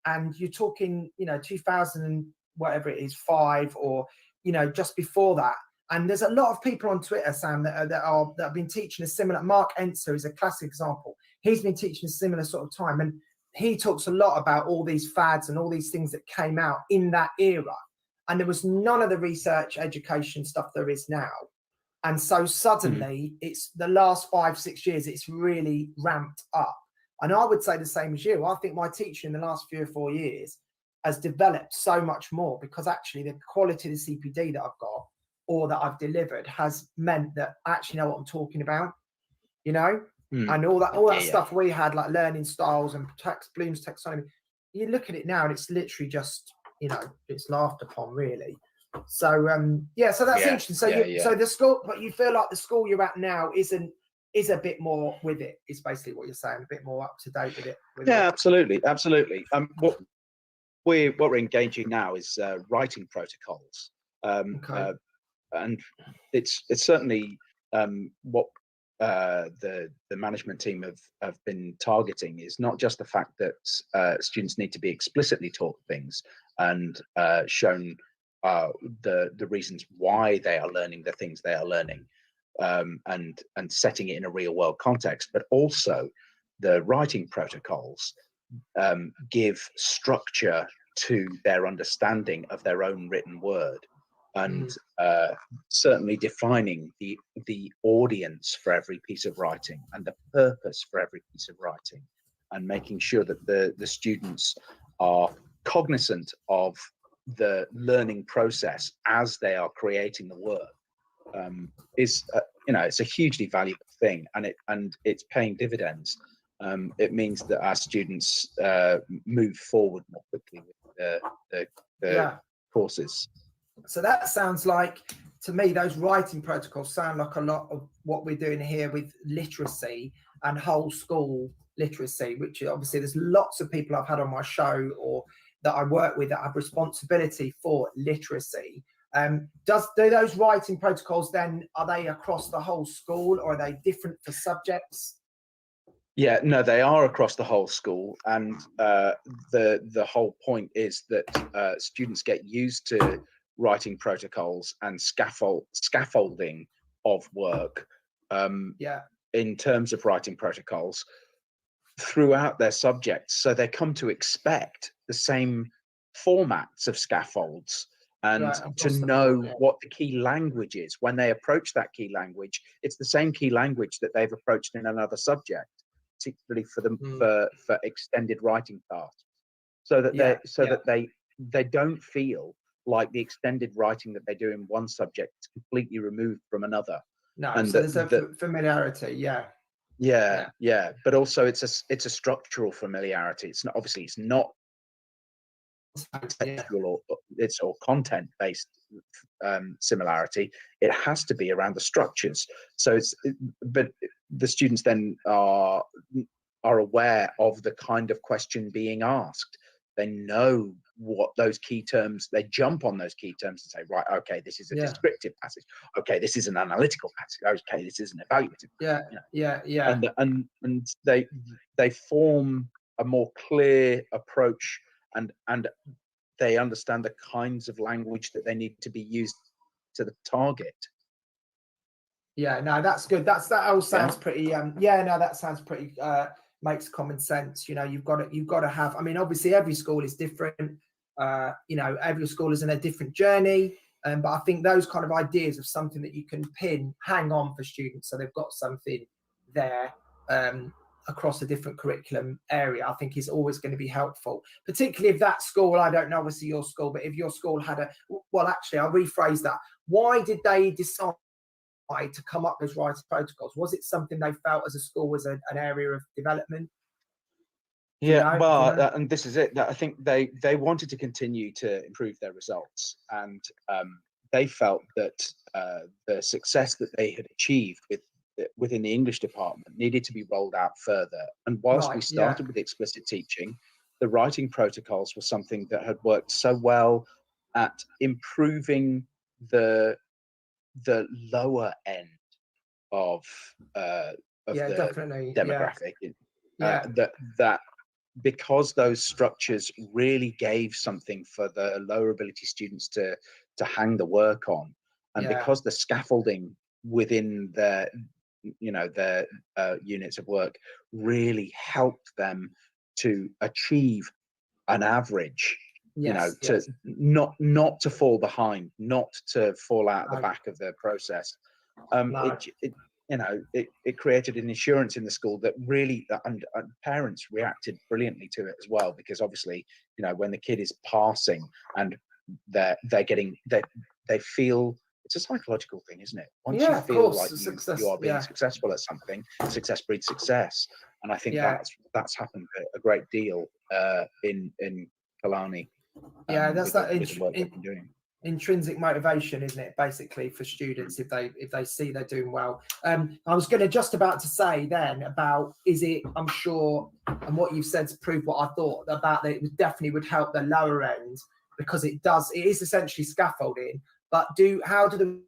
and you're talking 2000 and whatever it is, 5, or just before that. And there's a lot of people on Twitter, Sam, that have been teaching a similar. Mark Enser is a classic example. He's been teaching a similar sort of time, and he talks a lot about all these fads and all these things that came out in that era. And there was none of the research education stuff there is now. And so suddenly it's the last 5-6 years, it's really ramped up. And I would say the same as you. I think my teaching in the last 3 or 4 years has developed so much more, because actually the quality of the CPD that I've got or that I've delivered has meant that I actually know what I'm talking about, and all that stuff we had, like learning styles and Bloom's taxonomy. You look at it now and it's literally just, it's laughed upon, really. So so that's interesting. So so the school, but you feel like the school you're at now is a bit more with it, is basically what you're saying, a bit more up to date with it. Absolutely. What we're engaging now is writing protocols, and it's certainly what the management team have been targeting is not just the fact that students need to be explicitly taught things and shown the reasons why they are learning the things they are learning, and setting it in a real world context, but also the writing protocols give structure to their understanding of their own written word, and certainly defining the audience for every piece of writing and the purpose for every piece of writing, and making sure that the students are cognizant of the learning process as they are creating the work, is it's a hugely valuable thing, and it's paying dividends. It means that our students move forward more quickly with the courses. So that sounds like, to me, those writing protocols sound like a lot of what we're doing here with literacy and whole school literacy, which obviously there's lots of people I've had on my show or that I work with that have responsibility for literacy. Do those writing protocols then, are they across the whole school, or are they different for subjects? Yeah, no, they are across the whole school, and the whole point is that students get used to writing protocols and scaffolding of work in terms of writing protocols throughout their subjects, so they come to expect the same formats of scaffolds, and to know what the key language is when they approach that key language. It's the same key language that they've approached in another subject, particularly for them for extended writing tasks, so that they don't feel like the extended writing that they do in one subject is completely removed from another. No, and so there's a familiarity. But also it's a structural familiarity. It's not textual or content based similarity. It has to be around the structures. So but the students then are aware of the kind of question being asked. They know what those key terms, they jump on those key terms and say, right, okay, this is a descriptive passage. Okay, this is an analytical passage. Okay, this is an evaluative. And they form a more clear approach, and they understand the kinds of language that they need to be used to the target. Yeah, no, that's good. That all sounds Yeah. pretty. Yeah, no, that sounds pretty. Makes common sense. You know, you've got to have. I mean, obviously, every school is different. You know, every school is in a different journey. But I think those kind of ideas of something that you can hang on for students, so they've got something there across a different curriculum area, I think is always going to be helpful. Particularly if that school, I don't know, obviously your school, but if your school had well, actually, I'll rephrase that. Why did they decide to come up with writing protocols? Was it something they felt as a school was an area of development? Yeah, well, and this is it. I think they wanted to continue to improve their results, and they felt that the success that they had achieved within the English department needed to be rolled out further. And whilst we started with explicit teaching, the writing protocols were something that had worked so well at improving the lower end of the demographic. That because those structures really gave something for the lower ability students to hang the work on, and because the scaffolding within their units of work really helped them to achieve an average, to not to fall behind, not to fall out the back of the process. It created an assurance in the school that really, and parents reacted brilliantly to it as well, because obviously, when the kid is passing and they feel, it's a psychological thing, isn't it? Once you feel like you are being successful at something, success breeds success. And I think that's happened a great deal in Killarney. That's that with the work they've been doing. Intrinsic motivation, isn't it, basically, for students if they see they're doing well. I was just about to say then about, I'm sure, and what you've said to prove what I thought about, that it definitely would help the lower end, because it is essentially scaffolding. But how do the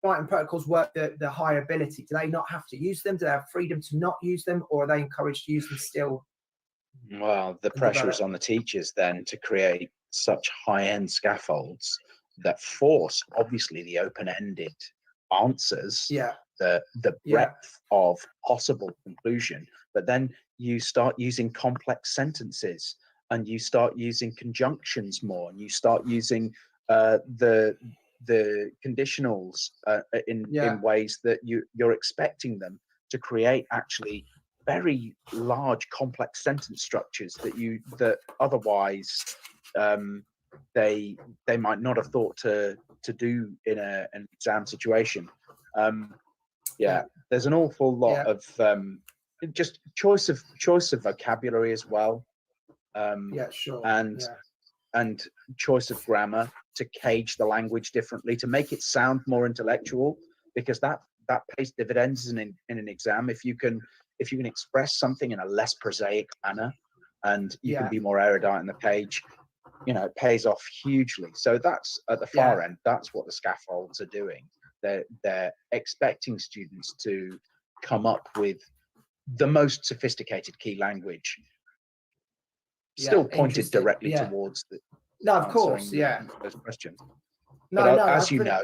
writing protocols work the higher ability? Do they not have to use them? Do they have freedom to not use them, or are they encouraged to use them still? Well, the pressure is on the teachers then to create such high-end scaffolds that force, obviously, the open-ended answers, the breadth of possible conclusion. But then you start using complex sentences, and you start using conjunctions more, and you start using the conditionals in ways that you're expecting them to create actually very large complex sentence structures that otherwise they might not have thought to do in an exam situation. There's an awful lot of just choice of vocabulary as well. And choice of grammar to cage the language differently, to make it sound more intellectual, because that pays dividends in an exam. If you can express something in a less prosaic manner, and you can be more erudite on the page, it pays off hugely. So that's at the far end. That's what the scaffolds are doing. They're expecting students to come up with the most sophisticated key language, still pointed directly towards the those questions. As you know,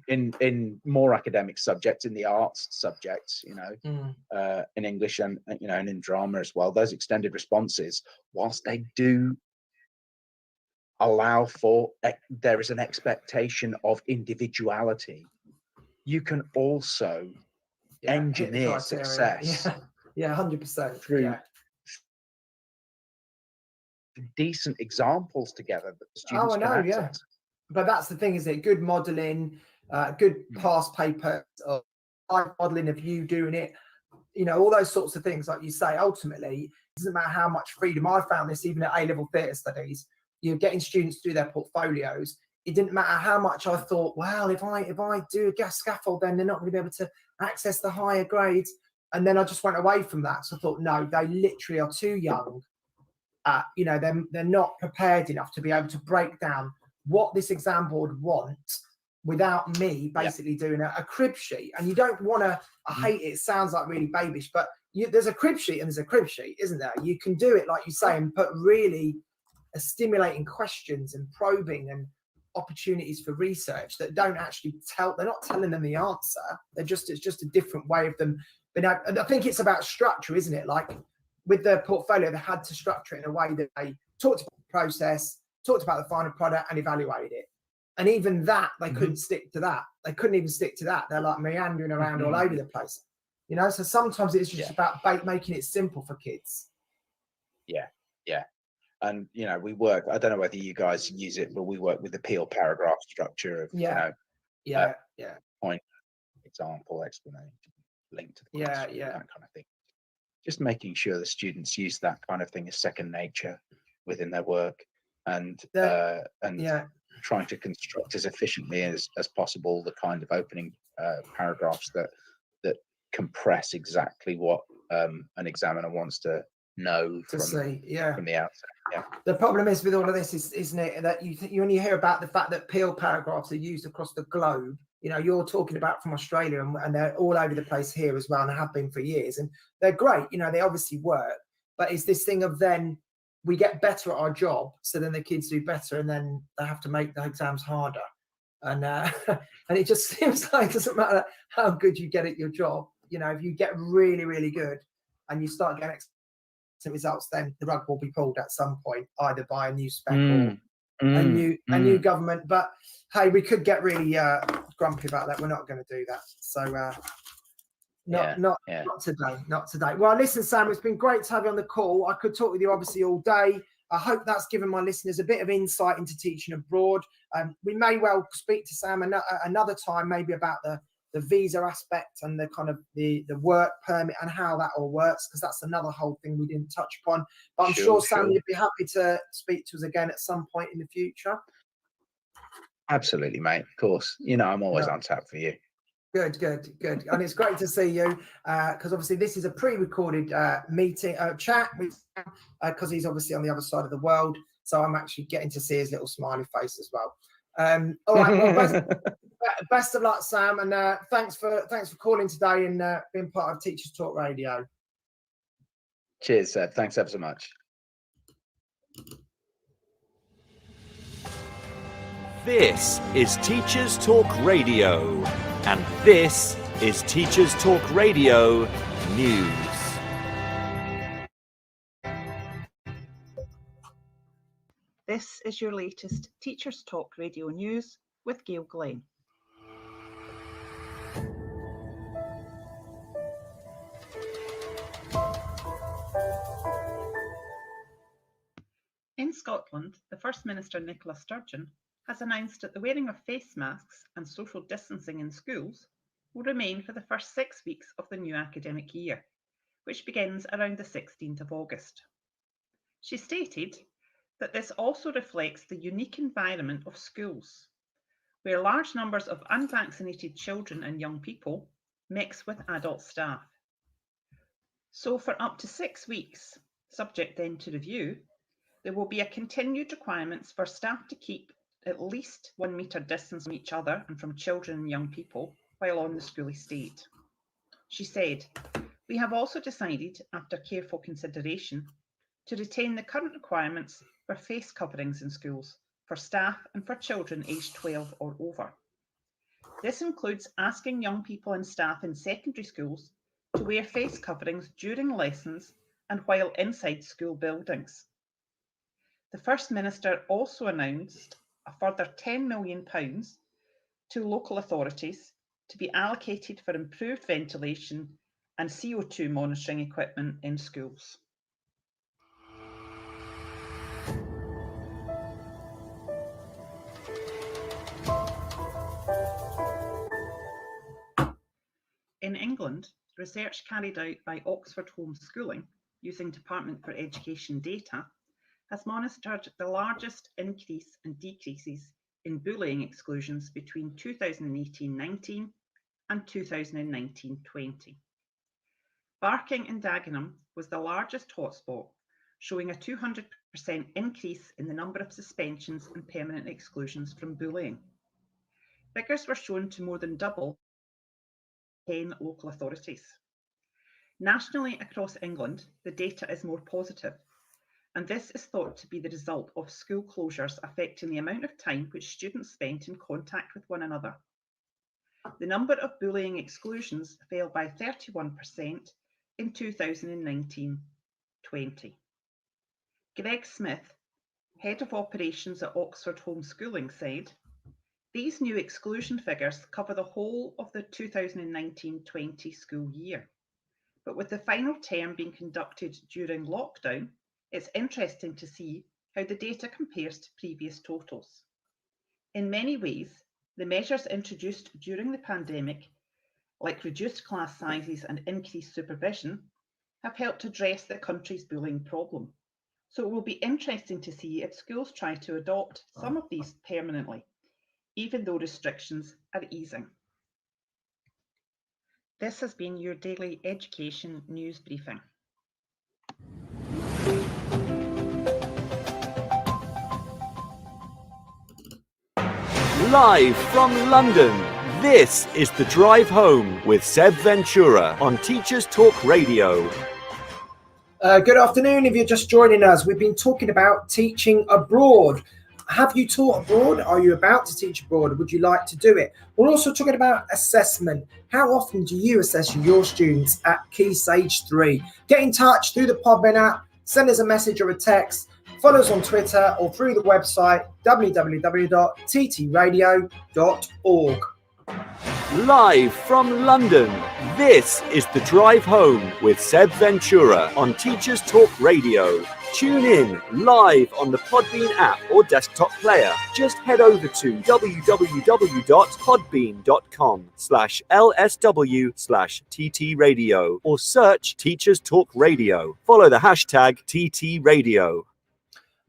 in more academic subjects, in the arts subjects, in English and and in drama as well, those extended responses, whilst they do allow for, there is an expectation of individuality, you can also engineer success. 100% through decent examples together that the students can access. But that's the thing, is it? Good modelling, good past paper, live modelling of you doing it, all those sorts of things. Like you say, ultimately, it doesn't matter how much freedom. I found this even at A-level theatre studies. You're getting students to do their portfolios. It didn't matter how much I thought, well, if I do a gas scaffold, then they're not going to be able to access the higher grades. And then I just went away from that. So I thought, no, they literally are too young. They're not prepared enough to be able to break down what this exam board wants without me basically doing a crib sheet. And you don't want to, I hate it, it sounds like really babyish, but there's a crib sheet and there's a crib sheet, isn't there? You can do it, like you say, and put really stimulating questions and probing and opportunities for research that don't actually they're not telling them the answer. It's just a different way of them. But I think it's about structure, isn't it? Like with the portfolio, they had to structure it in a way that they talked about the process, talked about the final product, and evaluated it. And even that, they couldn't stick to that. They couldn't even stick to that. They're like meandering around all over the place, you know? So sometimes it's just about making it simple for kids. Yeah. And, you know, we work, I don't know whether you guys use it, but we work with the peel paragraph structure of, point, example, explanation, link to the question, that kind of thing. Just making sure the students use that kind of thing as second nature within their work, and trying to construct as efficiently as possible the kind of opening paragraphs that compress exactly what an examiner wants to know from the outset. The problem is with all of this isn't it, that you only hear about the fact that peel paragraphs are used across the globe. You know, you're talking about from Australia, and they're all over the place here as well, and have been for years, and they're great. You know, they obviously work, but it's this thing of then we get better at our job, so then the kids do better, and then they have to make the exams harder, and and it just seems like it doesn't matter how good you get at your job. You know, if you get really, really good, and you start getting results, then the rug will be pulled at some point, either by a new spec or a new government. But hey, we could get really grumpy about that. We're not going to do that. So not today. Well, listen, Sam, it's been great to have you on the call. I could talk with you obviously all day. I hope that's given my listeners a bit of insight into teaching abroad. We may well speak to Sam another time, maybe about the visa aspect and the kind of the work permit and how that all works, because that's another whole thing we didn't touch upon. But I'm sure Sam, you'd be happy to speak to us again at some point in the future. Absolutely, mate. Of course. You know, I'm always on tap for you. Good. And it's great to see you, because obviously this is a pre-recorded meeting, chat, because he's obviously on the other side of the world. So I'm actually getting to see his little smiley face as well. All right, well, best of luck, Sam, and thanks for calling today and being part of Teachers Talk Radio. Cheers, Seb. Thanks ever so much. This is Teachers Talk Radio, and this is Teachers Talk Radio News. This is your latest Teachers Talk Radio News with Gail Glenn. In Scotland, the First Minister Nicola Sturgeon has announced that the wearing of face masks and social distancing in schools will remain for the first 6 weeks of the new academic year, which begins around the 16th of August. She stated that this also reflects the unique environment of schools, where large numbers of unvaccinated children and young people mix with adult staff. So for up to 6 weeks, subject then to review, there will be a continued requirements for staff to keep at least 1 metre distance from each other and from children and young people while on the school estate. She said, "We have also decided, after careful consideration, to retain the current requirements for face coverings in schools for staff and for children aged 12 or over. This includes asking young people and staff in secondary schools to wear face coverings during lessons and while inside school buildings." The First Minister also announced a further £10 million to local authorities to be allocated for improved ventilation and CO2 monitoring equipment in schools. In England, research carried out by Oxford Homeschooling using Department for Education data has monitored the largest increase and decreases in bullying exclusions between 2018-19 and 2019-20. Barking in Dagenham was the largest hotspot, showing a 200% increase in the number of suspensions and permanent exclusions from bullying. Figures were shown to more than double 10 local authorities. Nationally across England, the data is more positive, and this is thought to be the result of school closures affecting the amount of time which students spent in contact with one another. The number of bullying exclusions fell by 31% in 2019-20. Greg Smith, Head of Operations at Oxford Homeschooling, said, "These new exclusion figures cover the whole of the 2019-20 school year. But with the final term being conducted during lockdown, it's interesting to see how the data compares to previous totals. In many ways, the measures introduced during the pandemic, like reduced class sizes and increased supervision, have helped address the country's bullying problem. So it will be interesting to see if schools try to adopt some of these permanently, even though restrictions are easing." This has been your daily education news briefing. Live from London, this is The Drive Home with Seb Ventura on Teachers Talk Radio. Good afternoon. If you're just joining us, we've been talking about teaching abroad. Have you taught abroad? Are you about to teach abroad? Would you like to do it? We're also talking about assessment. How often do you assess your students at Key Stage 3? Get in touch through the Podbean app, send us a message or a text, follow us on Twitter or through the website www.ttradio.org. Live from London, this is The Drive Home with Seb Ventura on Teachers Talk Radio. Tune in live on the Podbean app or desktop player. Just head over to www.podbean.com/LSW/TT Radio or search Teachers Talk Radio. Follow the hashtag TT Radio.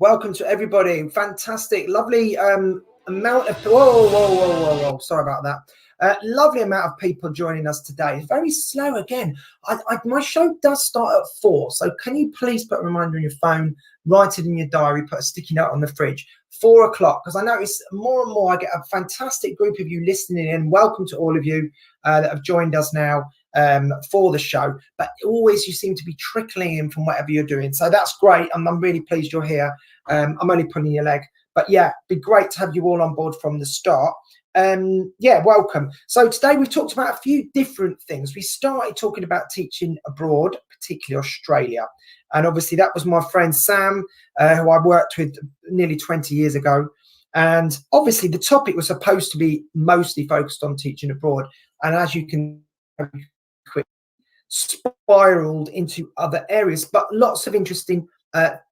Welcome to everybody. Fantastic, lovely amount of whoa. Sorry about that. Lovely amount of people joining us today. Very slow again. My show does start at 4, so can you please put a reminder on your phone, write it in your diary, put a sticky note on the fridge, 4 o'clock, because I notice more and more I get a fantastic group of you listening in. Welcome to all of you that have joined us now for the show, but always you seem to be trickling in from whatever you're doing, so that's great. I'm really pleased you're here. I'm only pulling your leg, but yeah, be great to have you all on board from the start. Welcome. So today we've talked about a few different things. We started talking about teaching abroad, particularly Australia, and obviously that was my friend Sam, who I worked with nearly 20 years ago, and obviously the topic was supposed to be mostly focused on teaching abroad, and as you can quickly spiraled into other areas, but lots of interesting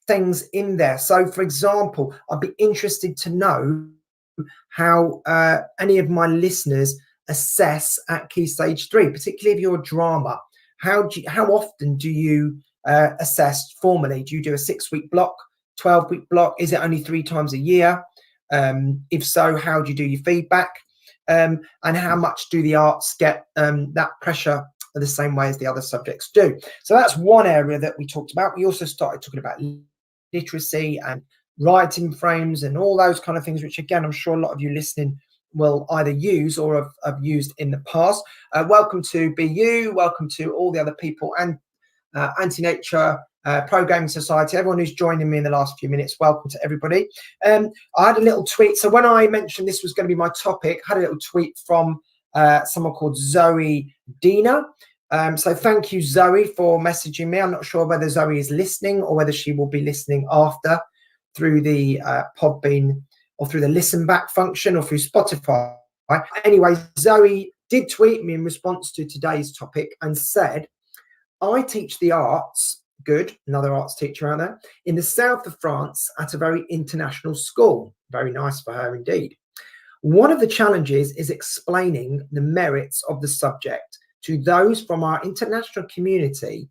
things in there. So for example, I'd be interested to know how any of my listeners assess at Key Stage 3, particularly if you're a drama. How often do you assess formally? Do you do a 6-week block, 12-week block? Is it only 3 times a year? If so, how do you do your feedback? And how much do the arts get that pressure the same way as the other subjects do? So that's one area that we talked about. We also started talking about literacy and writing frames and all those kind of things, which again, I'm sure a lot of you listening will either use or have used in the past. Welcome to BU, welcome to all the other people, and Anti-Nature Programming Society, everyone who's joining me in the last few minutes, welcome to everybody. I had a little tweet, so when I mentioned this was going to be my topic, I had a little tweet from someone called Zoe Dina. So thank you, Zoe, for messaging me. I'm not sure whether Zoe is listening or whether she will be listening after through the Podbean or through the listen back function or through Spotify. Anyway, Zoe did tweet me in response to today's topic and said, "I teach the arts," good, another arts teacher out there, "in the south of France at a very international school." Very nice for her indeed. "One of the challenges is explaining the merits of the subject to those from our international community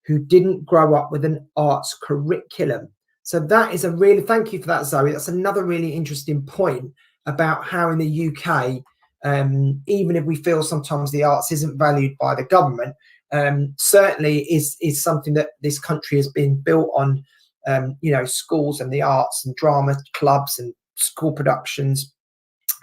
who didn't grow up with an arts curriculum." So that is thank you for that, Zoe. That's another really interesting point about how in the UK, even if we feel sometimes the arts isn't valued by the government, certainly is something that this country has been built on, schools and the arts and drama clubs and school productions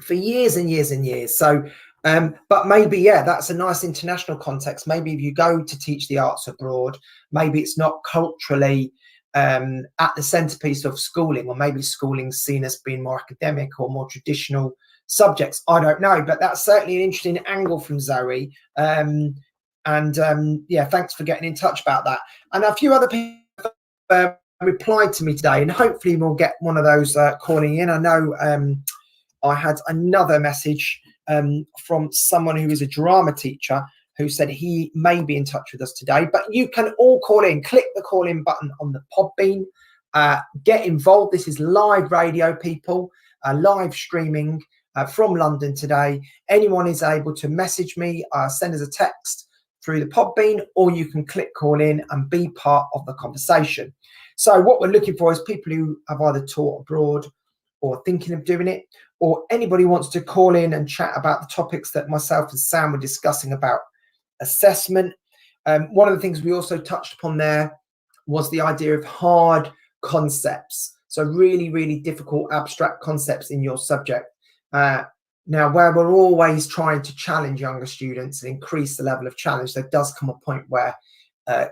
for years and years and years. So, but maybe, that's a nice international context. Maybe if you go to teach the arts abroad, maybe it's not culturally at the centerpiece of schooling, or maybe schooling's seen as being more academic or more traditional subjects. I don't know, but that's certainly an interesting angle from Zoe. Yeah, thanks for getting in touch about that. And a few other people replied to me today, and hopefully we'll get one of those calling in. I know I had another message from someone who is a drama teacher who said he may be in touch with us today, but you can all call in. Click the call in button on the Podbean. Get involved. This is live radio, people, live streaming from London today. Anyone is able to message me, send us a text through the Podbean, or you can click call in and be part of the conversation. So what we're looking for is people who have either taught abroad or thinking of doing it, or anybody wants to call in and chat about the topics that myself and Sam were discussing about assessment. One of the things we also touched upon there was the idea of hard concepts. So really, really difficult abstract concepts in your subject. Now, where we're always trying to challenge younger students and increase the level of challenge, there does come a point where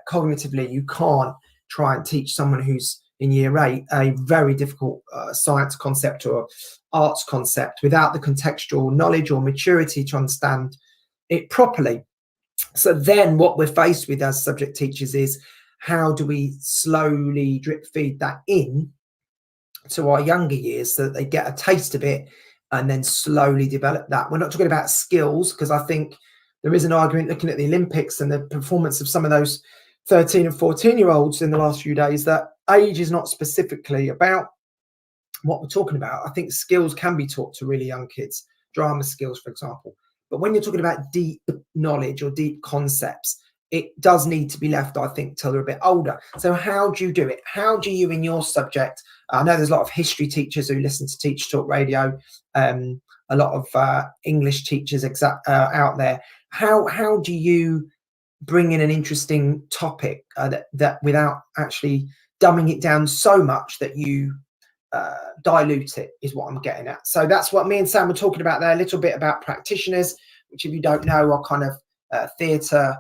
cognitively you can't try and teach someone who's in year 8 a very difficult science concept or arts concept without the contextual knowledge or maturity to understand it properly. So then what we're faced with as subject teachers is, how do we slowly drip feed that in to our younger years so that they get a taste of it and then slowly develop that? We're not talking about skills, because I think there is an argument looking at the Olympics and the performance of some of those 13 and 14-year-olds in the last few days that age is not specifically about what we're talking about. I think skills can be taught to really young kids, drama skills, for example. But when you're talking about deep knowledge or deep concepts, it does need to be left, I think, till they're a bit older. So how do you do it? How do you, in your subject, I know there's a lot of history teachers who listen to Teach Talk Radio, a lot of English teachers out there. How do you bring in an interesting topic that without actually dumbing it down so much that you dilute it, is what I'm getting at. So that's what me and Sam were talking about there, a little bit about practitioners, which, if you don't know, are kind of theatre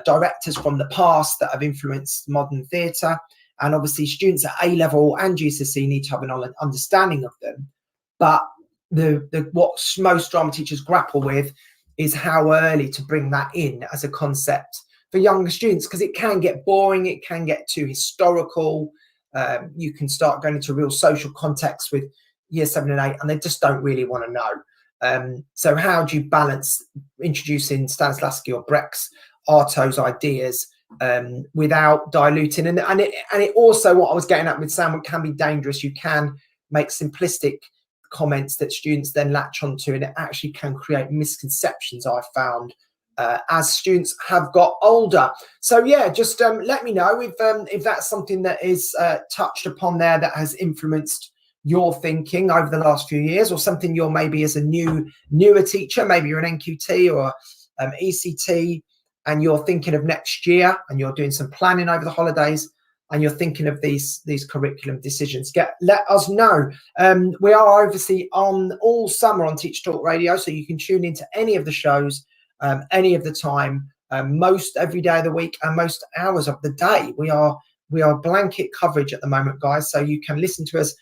directors from the past that have influenced modern theatre. And obviously students at A-level and GCSE need to have an understanding of them. But what most drama teachers grapple with is how early to bring that in as a concept for younger students, because it can get boring, it can get too historical. You can start going into real social context with year 7 and 8, and they just don't really want to know. So how do you balance introducing Stanislavski or Brecht's Artaud's ideas without diluting? And it also, what I was getting at with Sam, can be dangerous. You can make simplistic comments that students then latch onto, and it actually can create misconceptions, I've found, as students have got older. So yeah, just let me know if that's something that is touched upon there that has influenced your thinking over the last few years, or something you're maybe as a newer teacher, maybe you're an NQT or ECT, and you're thinking of next year and you're doing some planning over the holidays and you're thinking of these curriculum decisions. Let us know. We are obviously on all summer on Teach Talk Radio, so you can tune into any of the shows any of the time, most every day of the week and most hours of the day. We are blanket coverage at the moment, guys, so you can listen to us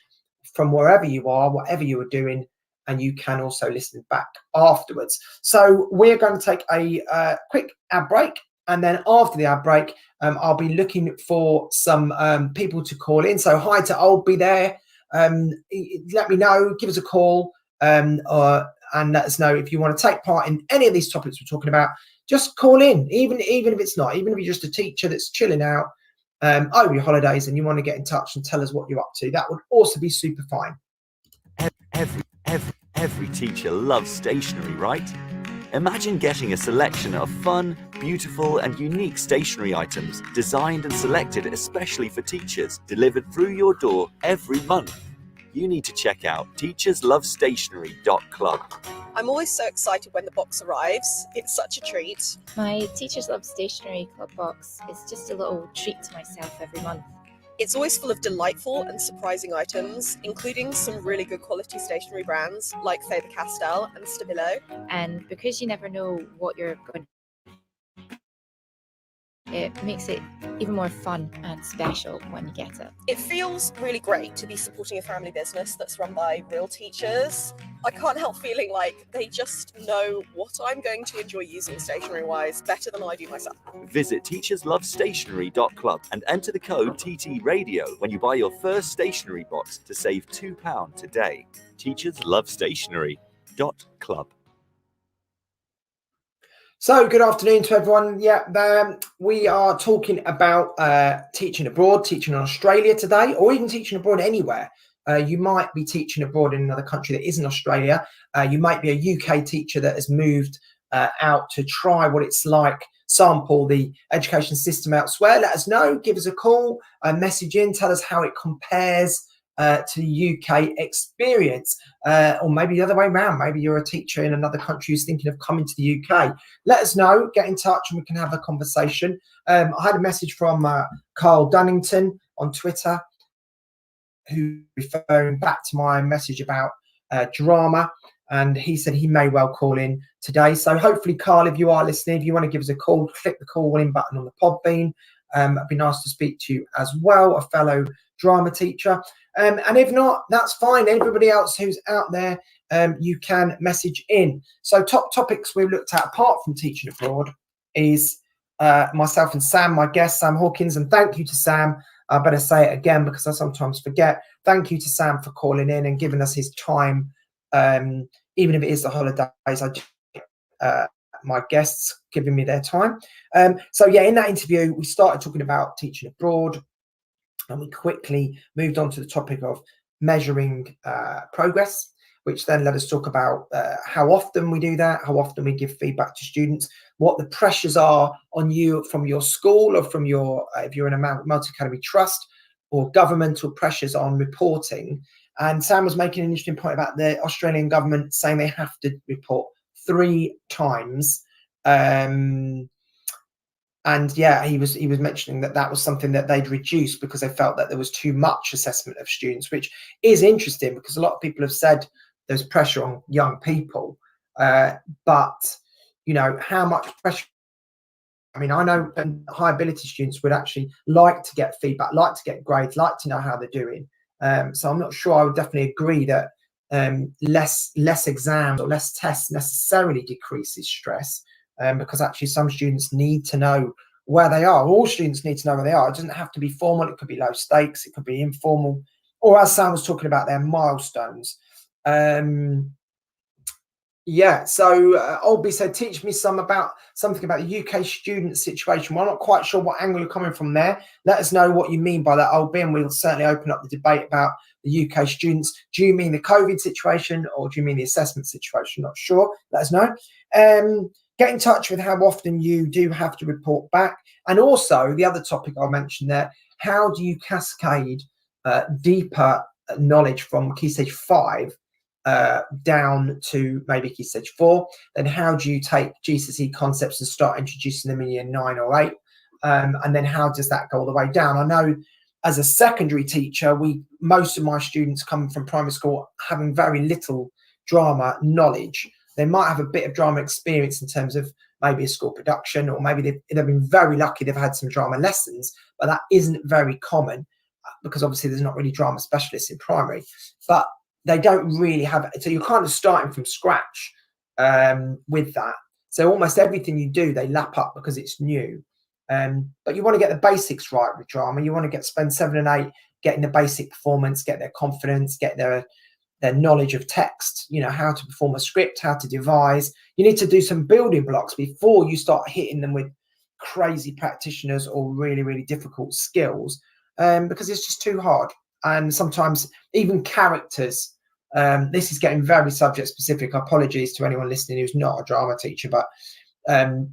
from wherever you are, whatever you are doing, and you can also listen back afterwards. So we're going to take a quick ad break, and then after the ad break, I'll be looking for some people to call in. So hi to I'll be there. Let me know, give us a call, and let us know if you want to take part in any of these topics we're talking about. Just call in, even if it's not, even if you're just a teacher that's chilling out over your holidays and you want to get in touch and tell us what you're up to. That would also be super fine. Every teacher loves stationery, right? Imagine getting a selection of fun, beautiful and unique stationery items designed and selected especially for teachers, delivered through your door every month. You need to check out teacherslovestationery.club. I'm always so excited when the box arrives. It's such a treat. My Teachers Love Stationery Club box is just a little treat to myself every month. It's always full of delightful and surprising items, including some really good quality stationery brands like Faber-Castell and Stabilo. And because you never know what you're going it makes it even more fun and special when you get it. It feels really great to be supporting a family business that's run by real teachers. I can't help feeling like they just know what I'm going to enjoy using stationery-wise better than I do myself. Visit teacherslovestationery.club and enter the code TTRadio when you buy your first stationery box to save £2 today. teacherslovestationery.club. So, good afternoon to everyone. Yeah, we are talking about teaching abroad, teaching in Australia today, or even teaching abroad anywhere. You might be teaching abroad in another country that isn't Australia. You might be a UK teacher that has moved out to try what it's like, sample the education system elsewhere. Let us know, give us a call, message in, tell us how it compares to the UK experience, or maybe the other way around. Maybe you're a teacher in another country who's thinking of coming to the UK. Let us know, get in touch, and we can have a conversation. I had a message from Carl Dunnington on Twitter, who referring back to my message about drama, and he said he may well call in today. So hopefully, Carl, if you are listening, if you want to give us a call, click the call in button on the Podbean. It'd be nice to speak to you as well, a fellow drama teacher. And if not, that's fine. Everybody else who's out there, you can message in. So top topics we've looked at apart from teaching abroad is myself and Sam, my guest, Sam Hawkins. And thank you to Sam. I better say it again because I sometimes forget. Thank you to Sam for calling in and giving us his time. Even if it is the holidays, my guests giving me their time. So yeah, in that interview, we started talking about teaching abroad, and we quickly moved on to the topic of measuring progress, which then let us talk about how often we do that, how often we give feedback to students, what the pressures are on you from your school or from your, if you're in a multi-academy trust, or governmental pressures on reporting. And Sam was making an interesting point about the Australian government saying they have to report 3 times. And yeah, he was mentioning that was something that they'd reduced because they felt that there was too much assessment of students, which is interesting because a lot of people have said there's pressure on young people, but you know, how much pressure? I mean, I know high ability students would actually like to get feedback, like to get grades, like to know how they're doing. So I'm not sure I would definitely agree that less exams or less tests necessarily decreases stress. Because actually some students need to know where they are. All students need to know where they are. It doesn't have to be formal. It could be low stakes. It could be informal. Or as Sam was talking about, their milestones. Yeah, so Olby said, teach me something about the UK student situation. Well, I'm not quite sure what angle you're coming from there. Let us know what you mean by that, Olby, and we'll certainly open up the debate about the UK students. Do you mean the COVID situation or do you mean the assessment situation? Not sure. Let us know. Get in touch with how often you do have to report back. And also the other topic I mentioned there, how do you cascade deeper knowledge from Key Stage 5 down to maybe Key Stage 4? Then how do you take GCSE concepts and start introducing them in year 9 or 8? And then how does that go all the way down? I know as a secondary teacher, most of my students coming from primary school having very little drama knowledge. They might have a bit of drama experience in terms of maybe a school production, or maybe they've been very lucky they've had some drama lessons, but that isn't very common because obviously there's not really drama specialists in primary, but they don't really have it. So you're kind of starting from scratch with that. So almost everything you do, they lap up because it's new. But you want to get the basics right with drama. You want to spend 7 and 8 getting the basic performance, get their confidence, get their knowledge of text, you know, how to perform a script, how to devise. You need to do some building blocks before you start hitting them with crazy practitioners or really, really difficult skills, because it's just too hard. And sometimes even characters, this is getting very subject specific. Apologies to anyone listening who's not a drama teacher, but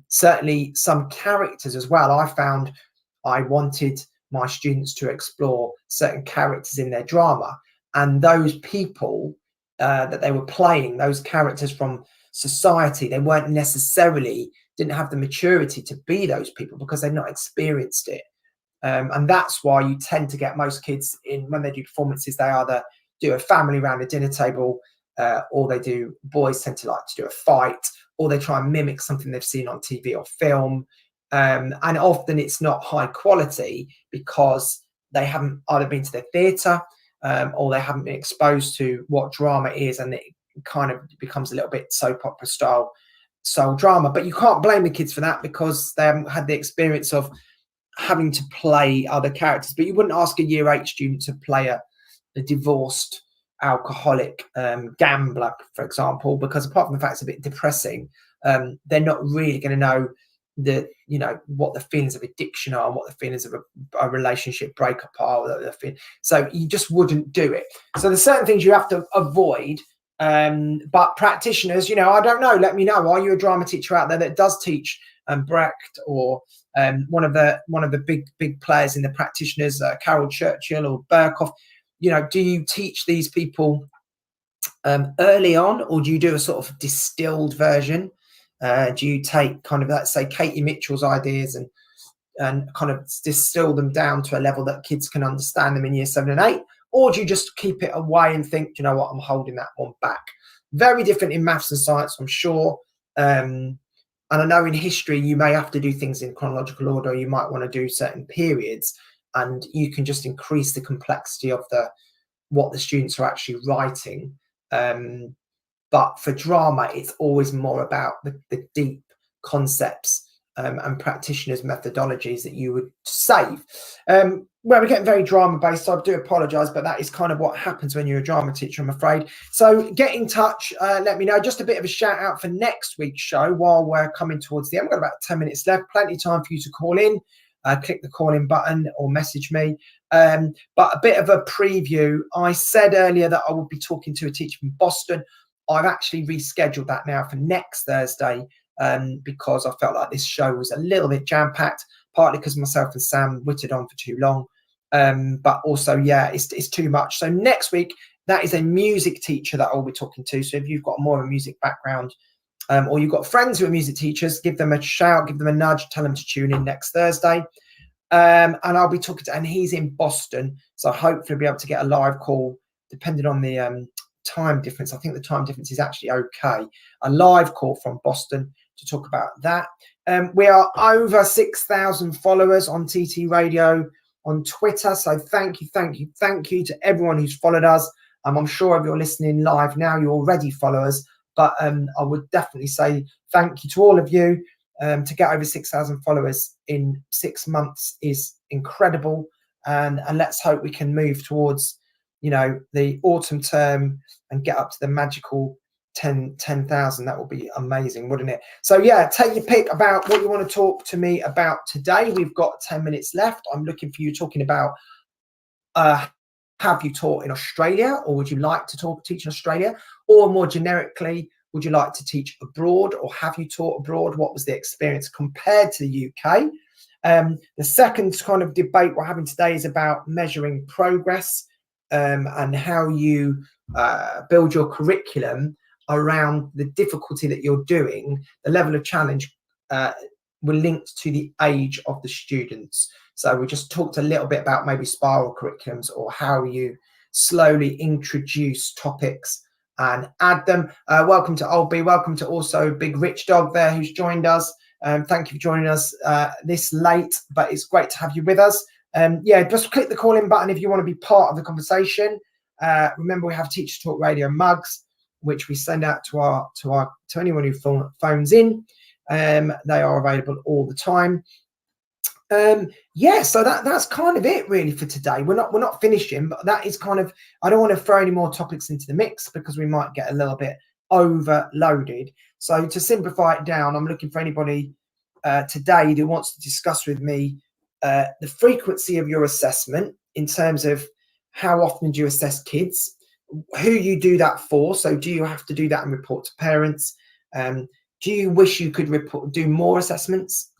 certainly some characters as well. I found I wanted my students to explore certain characters in their drama, and those people that they were playing, those characters from society, they weren't necessarily, didn't have the maturity to be those people because they've not experienced it. And that's why you tend to get most kids in, when they do performances, they either do a family around a dinner table, or boys tend to like to do a fight, or they try and mimic something they've seen on TV or film. and often it's not high quality because they haven't either been to the theatre or they haven't been exposed to what drama is, and it kind of becomes a little bit soap opera style drama. But you can't blame the kids for that because they haven't had the experience of having to play other characters. But you wouldn't ask a year 8 student to play a divorced alcoholic gambler, for example, because apart from the fact it's a bit depressing, they're not really going to know what the feelings of addiction are and what the feelings of a relationship breakup are. So you just wouldn't do it. So there's certain things you have to avoid. But practitioners, I don't know, let me know, are you a drama teacher out there that does teach Brecht or one of the big players in the practitioners, Carol Churchill or Berkoff? Do you teach these people early on, or do you do a sort of distilled version? Do you take kind of, let's say, Katie Mitchell's ideas and kind of distill them down to a level that kids can understand them in year 7 and 8? Or do you just keep it away and think, you know what, I'm holding that one back? Very different in maths and science, I'm sure. And I know in history, you may have to do things in chronological order. You might want to do certain periods, and you can just increase the complexity of what the students are actually writing. But for drama, it's always more about the deep concepts and practitioners' methodologies that you would save. We're getting very drama based, so I do apologise, but that is kind of what happens when you're a drama teacher, I'm afraid. So get in touch, let me know. Just a bit of a shout out for next week's show while we're coming towards the end. We've got about 10 minutes left, plenty of time for you to call in. Click the call in button or message me. But a bit of a preview. I said earlier that I would be talking to a teacher from Boston. I've actually rescheduled that now for next Thursday because I felt like this show was a little bit jam-packed, partly because myself and Sam wittered on for too long. But also, yeah, it's too much. So next week, that is a music teacher that I'll be talking to. So if you've got more of a music background or you've got friends who are music teachers, give them a shout, give them a nudge, tell them to tune in next Thursday. And I'll be talking to, and he's in Boston. So hopefully be able to get a live call, depending on the time difference. I think the time difference is actually okay. A live call from Boston to talk about that. We are over 6,000 followers on TT Radio on Twitter. So thank you to everyone who's followed us. I'm sure if you're listening live now, you already follow us. But I would definitely say thank you to all of you. To get over 6,000 followers in 6 months is incredible. And let's hope we can move towards, the autumn term and get up to the magical 10,000. That would be amazing, wouldn't it? So yeah, take your pick about what you want to talk to me about today. We've got 10 minutes left. I'm looking for you talking about have you taught in Australia, or would you like to teach in Australia? Or more generically, would you like to teach abroad, or have you taught abroad? What was the experience compared to the UK? The second kind of debate we're having today is about measuring progress and how you build your curriculum around the difficulty that you're doing. The level of challenge were linked to the age of the students. So we just talked a little bit about maybe spiral curriculums, or how you slowly introduce topics and add them. Welcome to Olby. Welcome to also Big Rich Dog there who's joined us. Thank you for joining us this late, but it's great to have you with us. Yeah, just click the call in button if you want to be part of the conversation. Remember, we have Teacher Talk Radio mugs, which we send out to anyone who phones in. They are available all the time. Yeah, so that's kind of it really for today. We're not finishing, but that is kind of, I don't want to throw any more topics into the mix because we might get a little bit overloaded. So to simplify it down, I'm looking for anybody today who wants to discuss with me the frequency of your assessment in terms of how often do you assess kids, who you do that for. So do you have to do that and report to parents? Do you wish you could do more assessments,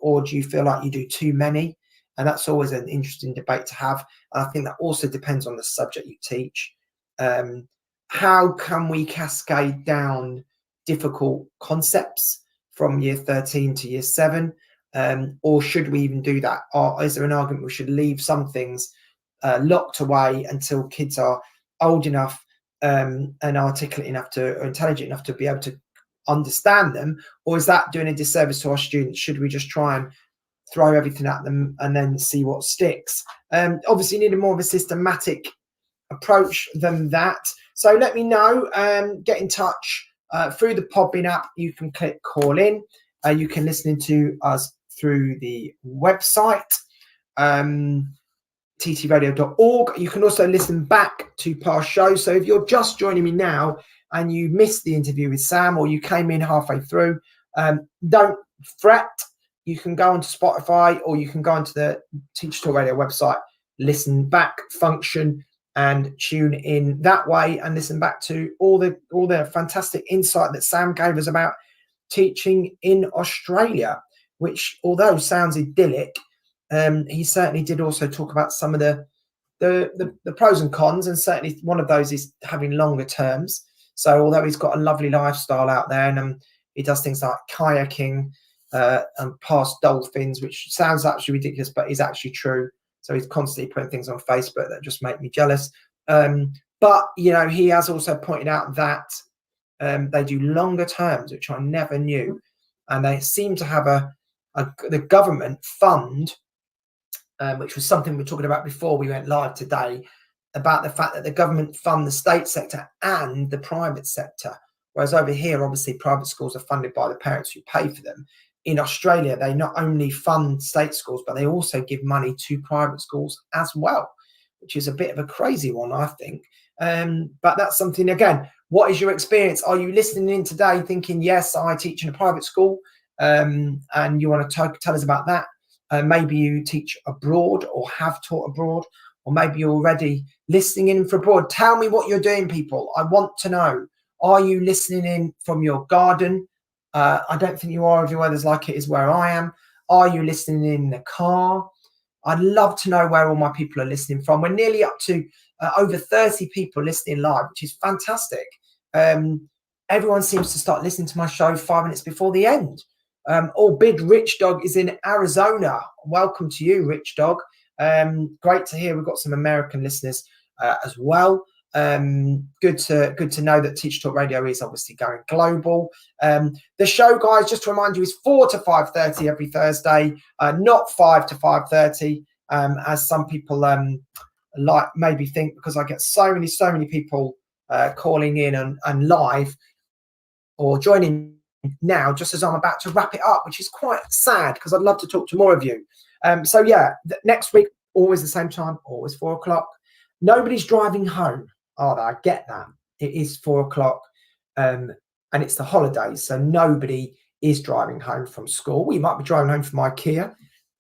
or do you feel like you do too many? And that's always an interesting debate to have. And I think that also depends on the subject you teach. How can we cascade down difficult concepts from year 13 to year 7? Or should we even do that? Or is there an argument we should leave some things locked away until kids are old enough and articulate enough or intelligent enough to be able to understand them, or is that doing a disservice to our students? Should we just try and throw everything at them and then see what sticks? Obviously, you need a more of a systematic approach than that. So let me know. Get in touch through the Podbean app. You can click call in. You can listen to us through the website, ttradio.org. You can also listen back to past shows. So if you're just joining me now and you missed the interview with Sam, or you came in halfway through, don't fret. You can go onto Spotify, or you can go onto the Teacher Talk Radio website, listen back function, and tune in that way and listen back to all the fantastic insight that Sam gave us about teaching in Australia, which, although sounds idyllic, he certainly did also talk about some of the pros and cons, and certainly one of those is having longer terms. So although he's got a lovely lifestyle out there, and he does things like kayaking and past dolphins, which sounds actually ridiculous, but is actually true. So he's constantly putting things on Facebook that just make me jealous. But, you know, he has also pointed out that they do longer terms, which I never knew. And they seem to have the government fund, which was something we were talking about before we went live today, about the fact that the government fund the state sector and the private sector. Whereas over here, obviously, private schools are funded by the parents who pay for them. In Australia, they not only fund state schools, but they also give money to private schools as well, which is a bit of a crazy one, I think. But that's something, again, what is your experience? Are you listening in today thinking, yes, I teach in a private school, and you want to tell us about that? Maybe you teach abroad or have taught abroad, or maybe you're already listening in from abroad. Tell me what you're doing, people. I want to know. Are you listening in from your garden? I don't think you are if your weather's like it is where I am. Are you listening in the car? I'd love to know where all my people are listening from. We're nearly up to over 30 people listening live, which is fantastic. Everyone seems to start listening to my show 5 minutes before the end. Big Rich Dog is in Arizona. Welcome to you, Rich Dog. Great to hear. We've got some American listeners as well. Good to know that Teacher Talk Radio is obviously going global. The show, guys, just to remind you, is 4 to 5:30 every Thursday, not 5 to 5:30, as some people like maybe think, because I get so many people calling in and live or joining now just as I'm about to wrap it up, which is quite sad because I'd love to talk to more of you. So yeah, next week, always the same time, always 4 o'clock. Nobody's driving home, are they? I get that. It is 4 o'clock and it's the holidays, so nobody is driving home from school. We might be driving home from IKEA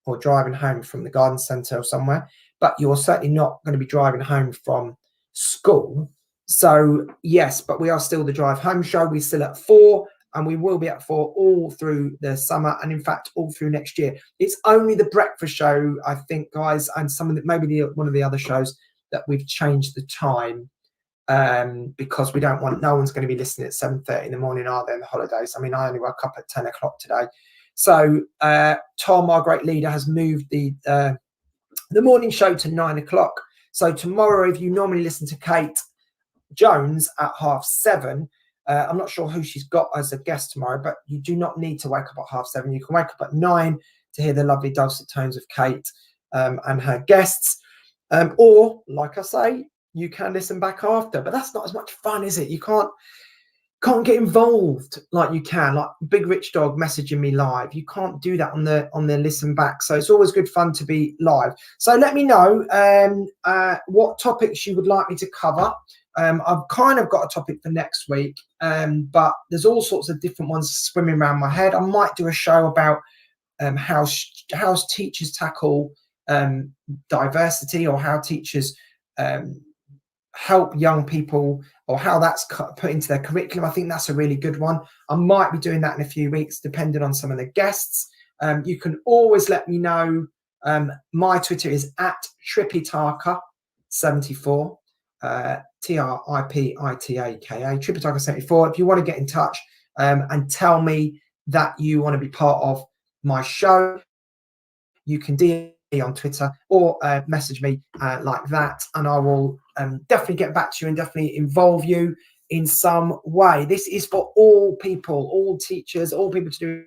or driving home from the garden centre or somewhere, but you're certainly not going to be driving home from school. So yes, but we are still the Drive Home Show. We're still at 4, and we will be at 4 all through the summer, and in fact all through next year. It's only the breakfast show, I think, guys, and some of one of the other shows that we've changed the time, because we don't want, no one's going to be listening at 7:30 in the morning, are they, in the holidays? I mean, I only woke up at 10 o'clock today. So Tom, our great leader, has moved the morning show to 9 o'clock. So tomorrow, if you normally listen to Kate Jones at 7:30, I'm not sure who she's got as a guest tomorrow, but you do not need to wake up at 7:30. You can wake up at 9 to hear the lovely dulcet tones of Kate and her guests. Or, like I say, you can listen back after, but that's not as much fun, is it? You can't get involved like you can, like Big Rich Dog messaging me live. You can't do that on the listen back. So it's always good fun to be live. So let me know what topics you would like me to cover. I've kind of got a topic for next week, but there's all sorts of different ones swimming around my head. I might do a show about how teachers tackle diversity, or how teachers help young people, or how that's put into their curriculum. I think that's a really good one. I might be doing that in a few weeks, depending on some of the guests. You can always let me know. My Twitter is at Tripitaka74, Tripitaka, Tripitaka74. If you want to get in touch and tell me that you want to be part of my show, you can DM me on Twitter or message me like that, and I will definitely get back to you and definitely involve you in some way. This is for all people, all teachers, all people to do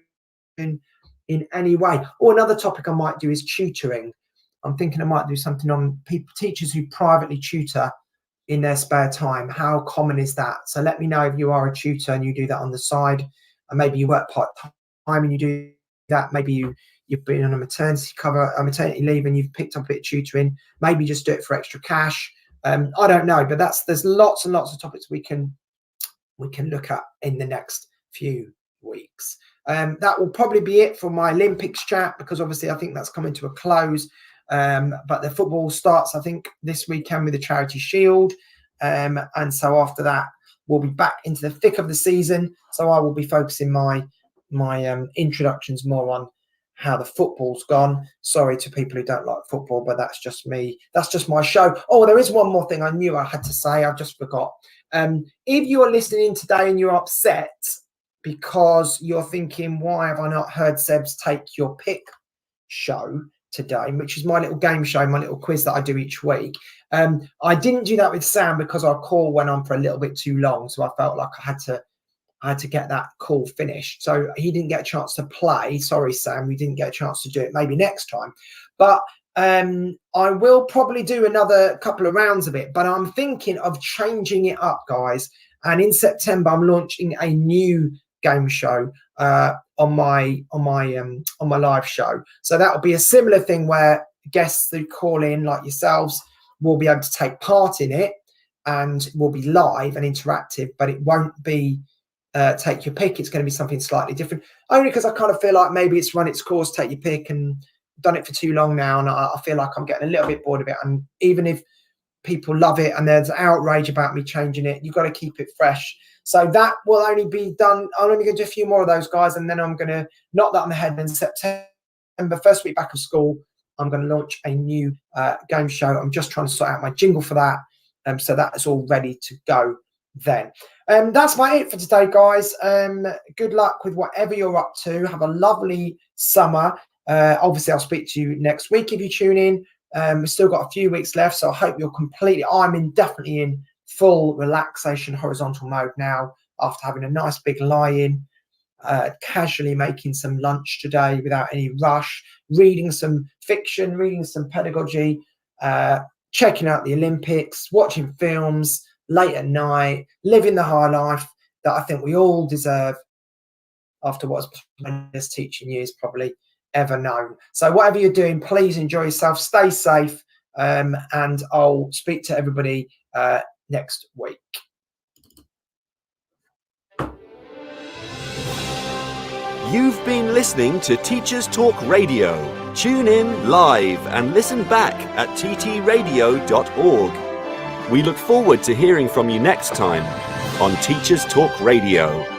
in any way. Or another topic I might do is tutoring. I'm thinking I might do something on teachers who privately tutor in their spare time. How common is that? So let me know if you are a tutor and you do that on the side, and maybe you work part-time and you do that. Maybe you've been on a maternity leave and you've picked up a bit of tutoring. Maybe just do it for extra cash. I don't know, but there's lots and lots of topics we can look at in the next few weeks. That will probably be it for my Olympics chat, because obviously I think that's coming to a close. But the football starts, I think, this weekend with the Charity Shield. And so after that, we'll be back into the thick of the season. So I will be focusing my introductions more on how the football's gone. Sorry to people who don't like football, but that's just me. That's just my show. Oh, there is one more thing I knew I had to say. I just forgot. If you are listening today and you're upset because you're thinking, why have I not heard Seb's Take Your Pick show today, which is my little game show, my little quiz that I do each week. I didn't do that with Sam because our call went on for a little bit too long. So I felt like I had to get that call finished. So he didn't get a chance to play. Sorry, Sam, we didn't get a chance to do it. Maybe next time. But I will probably do another couple of rounds of it. But I'm thinking of changing it up, guys. And in September, I'm launching a new game show on my live show. So that will be a similar thing where guests who call in, like yourselves, will be able to take part in it, and will be live and interactive. But it won't be take your pick. It's going to be something slightly different, only because I kind of feel like maybe it's run its course, take your pick, and done it for too long now, and I feel like I'm getting a little bit bored of it. And even if people love it and there's outrage about me changing it, you've got to keep it fresh. So that will only be done. I'm only going to do a few more of those, guys, and then I'm going to knock that on the head. In September, first week back of school, I'm going to launch a new game show. I'm just trying to sort out my jingle for that, so that is all ready to go then. That's about it for today, guys. Good luck with whatever you're up to. Have a lovely summer. Obviously, I'll speak to you next week if you tune in. We've still got a few weeks left, so I hope you're definitely in full relaxation horizontal mode now, after having a nice big lie-in, casually making some lunch today without any rush, reading some fiction, reading some pedagogy, checking out the Olympics, watching films late at night, living the high life that I think we all deserve after what's been this teaching years probably ever known. So whatever you're doing, please enjoy yourself, stay safe, and I'll speak to everybody next week. You've been listening to Teachers Talk Radio. Tune in live and listen back at ttradio.org. We look forward to hearing from you next time on Teachers Talk Radio.